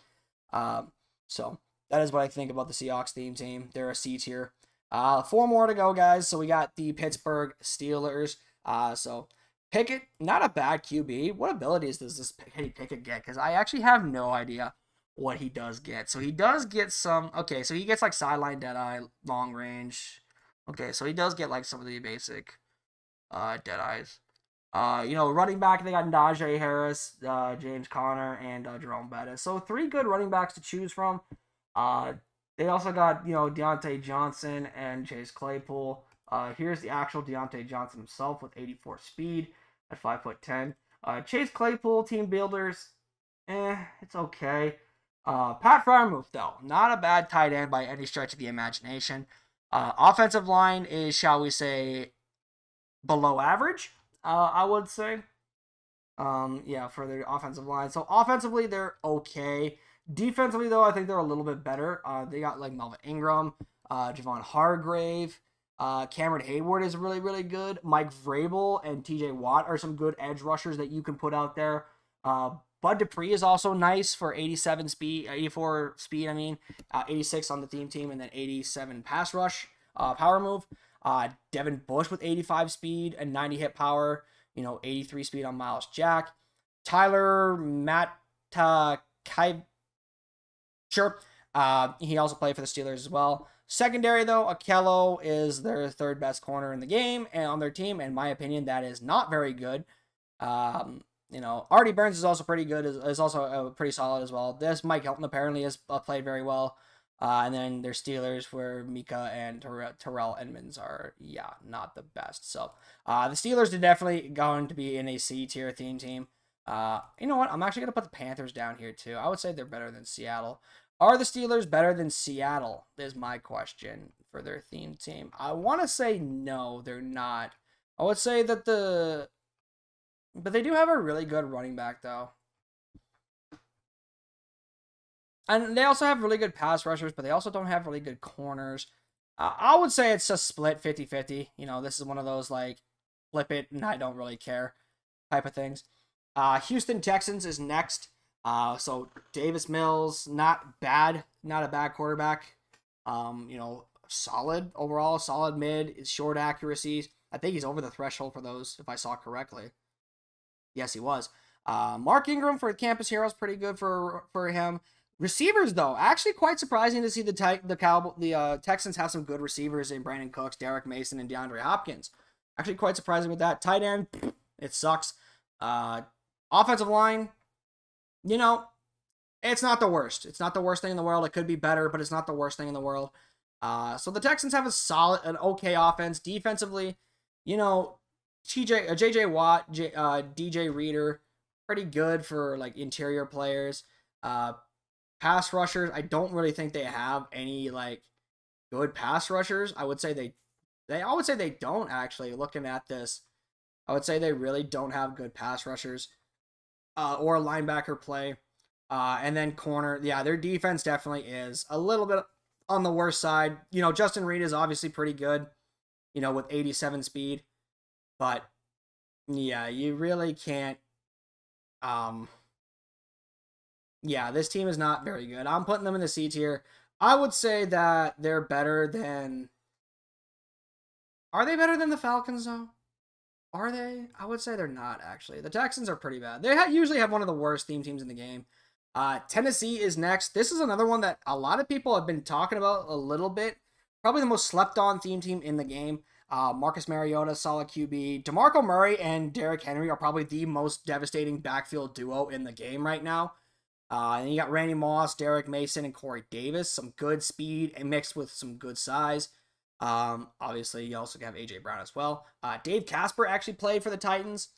So that is what I think about the Seahawks theme team. They're a C tier. 4 more to go, guys. So we got the Pittsburgh Steelers. So Pickett, not a bad QB. What abilities does this Pickett get? Because I actually have no idea what he does get. So he does get some. Okay, so he gets like sideline deadeye, long range. Okay, so he does get like some of the basic deadeyes. Running back, they got Najee Harris, James Conner, and Jerome Bettis. So 3 good running backs to choose from. They also got, Deontay Johnson and Chase Claypool. Here's the actual Deontay Johnson himself with 84 speed at 5'10". Chase Claypool, team builders, it's okay. Pat Freiermuth, though, not a bad tight end by any stretch of the imagination. Offensive line is, shall we say, below average. I would say. For their offensive line. So offensively, they're okay. Defensively, though, I think they're a little bit better. They got like Melvin Ingram, Javon Hargrave, Cameron Hayward is really, really good. Mike Vrabel and TJ Watt are some good edge rushers that you can put out there. Bud Dupree is also nice for 84 speed, 86 on the team, and then 87 pass rush, power move. Devin Bush with 85 speed and 90 hit power, 83 speed on Miles Jack. Tyler he also played for the Steelers as well. Secondary, though, Akello is their 3rd best corner in the game and on their team. In my opinion, that is not very good. Artie Burns is also pretty good, is also pretty solid as well. This Mike Hilton apparently has played very well. And then their Steelers, where Mika and Terrell Edmunds are, not the best. So the Steelers are definitely going to be in a C-tier theme team. You know what? I'm actually going to put the Panthers down here, too. I would say they're better than Seattle. Are the Steelers better than Seattle, is my question for their theme team. I want to say no, they're not. I would say that but they do have a really good running back, though. And they also have really good pass rushers, but they also don't have really good corners. I would say it's a split 50-50. You know, this is one of those, like, flip it and I don't really care type of things. Houston Texans is next. So Davis Mills, not bad, not a bad quarterback. You know, solid overall, solid mid, short accuracies. I think he's over the threshold for those, if I saw correctly. Yes, he was. Mark Ingram for Campus Heroes, pretty good for him. Receivers, though, actually quite surprising to see the Texans have some good receivers in Brandon Cooks, Derek Mason, and DeAndre Hopkins. Actually quite surprising with that. Tight end, it sucks. Offensive line, you know, it's not the worst. It's not the worst thing in the world. It could be better, but it's not the worst thing in the world. So the Texans have an okay offense. Defensively, you know, JJ Watt, DJ Reader, pretty good for like interior players. Pass rushers, I don't really think they have any like good pass rushers. I would say they don't actually. Looking at this, I would say they really don't have good pass rushers or linebacker play. And then corner, yeah, their defense definitely is a little bit on the worst side. You know, Justin Reed is obviously pretty good, you know, with 87 speed. But, yeah, you really can't. Yeah, this team is not very good. I'm putting them in the C tier. I would say that they're better than... Are they better than the Falcons, though? Are they? I would say they're not, actually. The Texans are pretty bad. They usually have one of the worst theme teams in the game. Tennessee is next. This is another one that a lot of people have been talking about a little bit. Probably the most slept-on theme team in the game. Marcus Mariota, solid QB. Demarco Murray and Derrick Henry are probably the most devastating backfield duo in the game right now. And you got Randy Moss, Derek Mason, and Corey Davis. Some good speed and mixed with some good size. Obviously, you also have A.J. Brown as well. Dave Casper actually played for the Titans.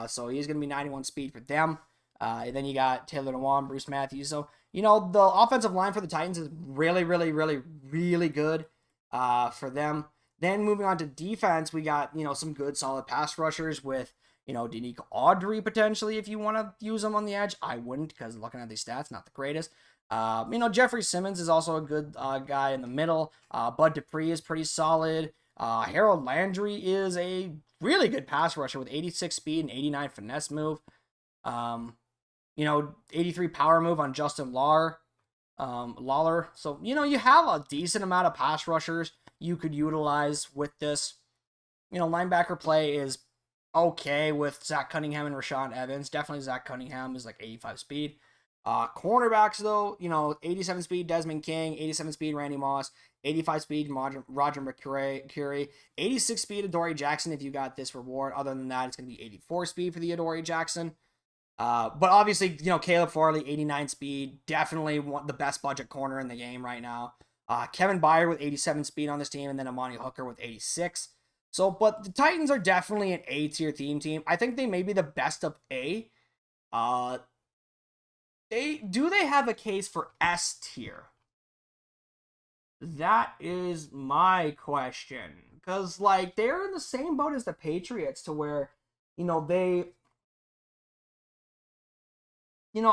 So he's going to be 91 speed for them. And then you got Taylor Lewan, Bruce Matthews. So, you know, the offensive line for the Titans is really, really, really, really good for them. Then moving on to defense, we got, you know, some good solid pass rushers with, you know, Danico Audrey potentially if you want to use them on the edge. I wouldn't because looking at these stats, not the greatest. You know, Jeffrey Simmons is also a good guy in the middle. Bud Dupree is pretty solid. Harold Landry is a really good pass rusher with 86 speed and 89 finesse move. You know, 83 power move on Justin Lawler. So, you know, you have a decent amount of pass rushers you could utilize with this. You know, linebacker play is okay with Zach Cunningham and Rashaan Evans. Definitely Zach Cunningham is like 85 speed. Cornerbacks, though, you know, 87 speed Desmond King, 87 speed Randy Moss, 85 speed Roger McCurry, 86 speed Adoree Jackson if you got this reward. Other than that, it's going to be 84 speed for the Adoree Jackson. But obviously, you know, Caleb Farley, 89 speed, definitely the best budget corner in the game right now. Kevin Byard with 87 speed on this team, and then Amani Hooker with 86. So, but the Titans are definitely an A-tier theme team. I think they may be the best of A. They have a case for S tier? That is my question. Because, like, they're in the same boat as the Patriots to where, you know,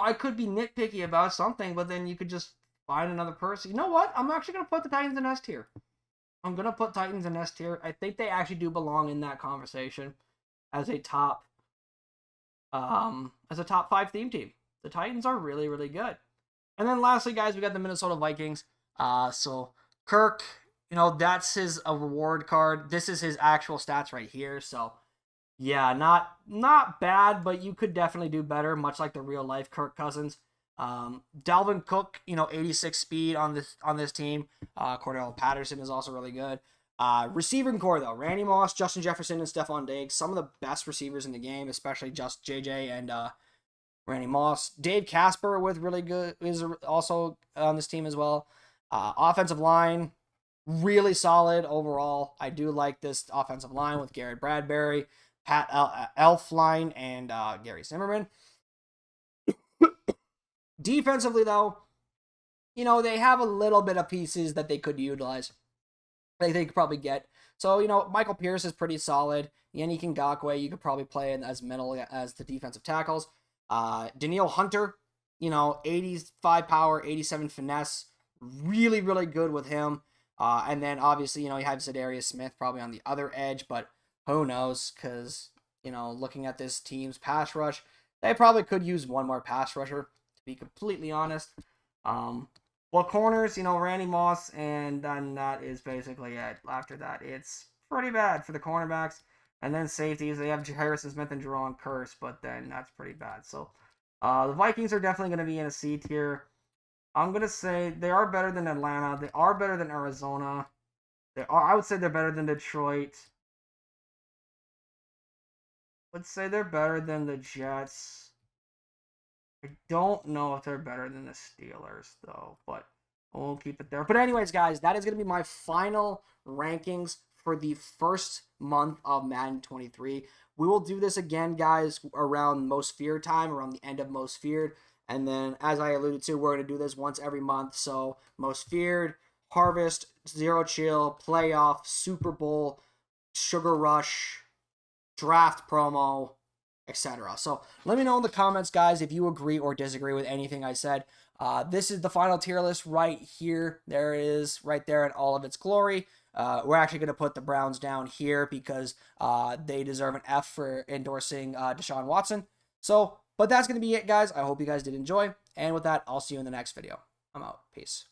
I could be nitpicky about something, but then you could just find another person. You know what? I'm actually going to put the Titans in S tier. I'm going to put Titans in S tier. I think they actually do belong in that conversation as a top 5 theme team. The Titans are really, really good. And then lastly, guys, we got the Minnesota Vikings. So Kirk, you know, that's his reward card. This is his actual stats right here. So yeah, not bad, but you could definitely do better, much like the real life Kirk Cousins. Dalvin Cook, you know, 86 speed on this team. Cordell Patterson is also really good. Receiving core, though, Randy Moss, Justin Jefferson, and Stephon Diggs, some of the best receivers in the game, especially just JJ and Randy Moss. Dave Casper with really good is also on this team as well. Offensive line, really solid overall. I do like this offensive line with Garrett Bradbury, Pat Elflein, and Gary Zimmerman. Defensively, though, you know, they have a little bit of pieces that they could utilize. They could probably get. So, you know, Michael Pierce is pretty solid. Yannick Ngakoue, you could probably play in as middle as the defensive tackles. Daniil Hunter, you know, 85 power, 87 finesse. Really, really good with him. And then obviously, you have Zadarius Smith probably on the other edge, but who knows? Because, looking at this team's pass rush, they probably could use one more pass rusher, to be completely honest. Well, corners, Randy Moss, and then that is basically it. After that, it's pretty bad for the cornerbacks. And then safeties, they have Harrison Smith and Jerron Kearse, but then that's pretty bad. So the Vikings are definitely going to be in a C tier. I'm going to say they are better than Atlanta. They are better than Arizona. I would say they're better than Detroit. Let's say they're better than the Jets. I don't know if they're better than the Steelers, though, but we'll keep it there. But anyways, guys, that is going to be my final rankings for the first month of Madden 23. We will do this again, guys, around Most Feared time, around the end of Most Feared. And then, as I alluded to, we're going to do this once every month. So, Most Feared, Harvest, Zero Chill, Playoff, Super Bowl, Sugar Rush, Draft Promo, etc. So, let me know in the comments, guys, if you agree or disagree with anything I said. This is the final tier list right here. There it is, right there in all of its glory. We're actually going to put the Browns down here because they deserve an F for endorsing Deshaun Watson. So, but that's going to be it, guys. I hope you guys did enjoy. And with that, I'll see you in the next video. I'm out. Peace.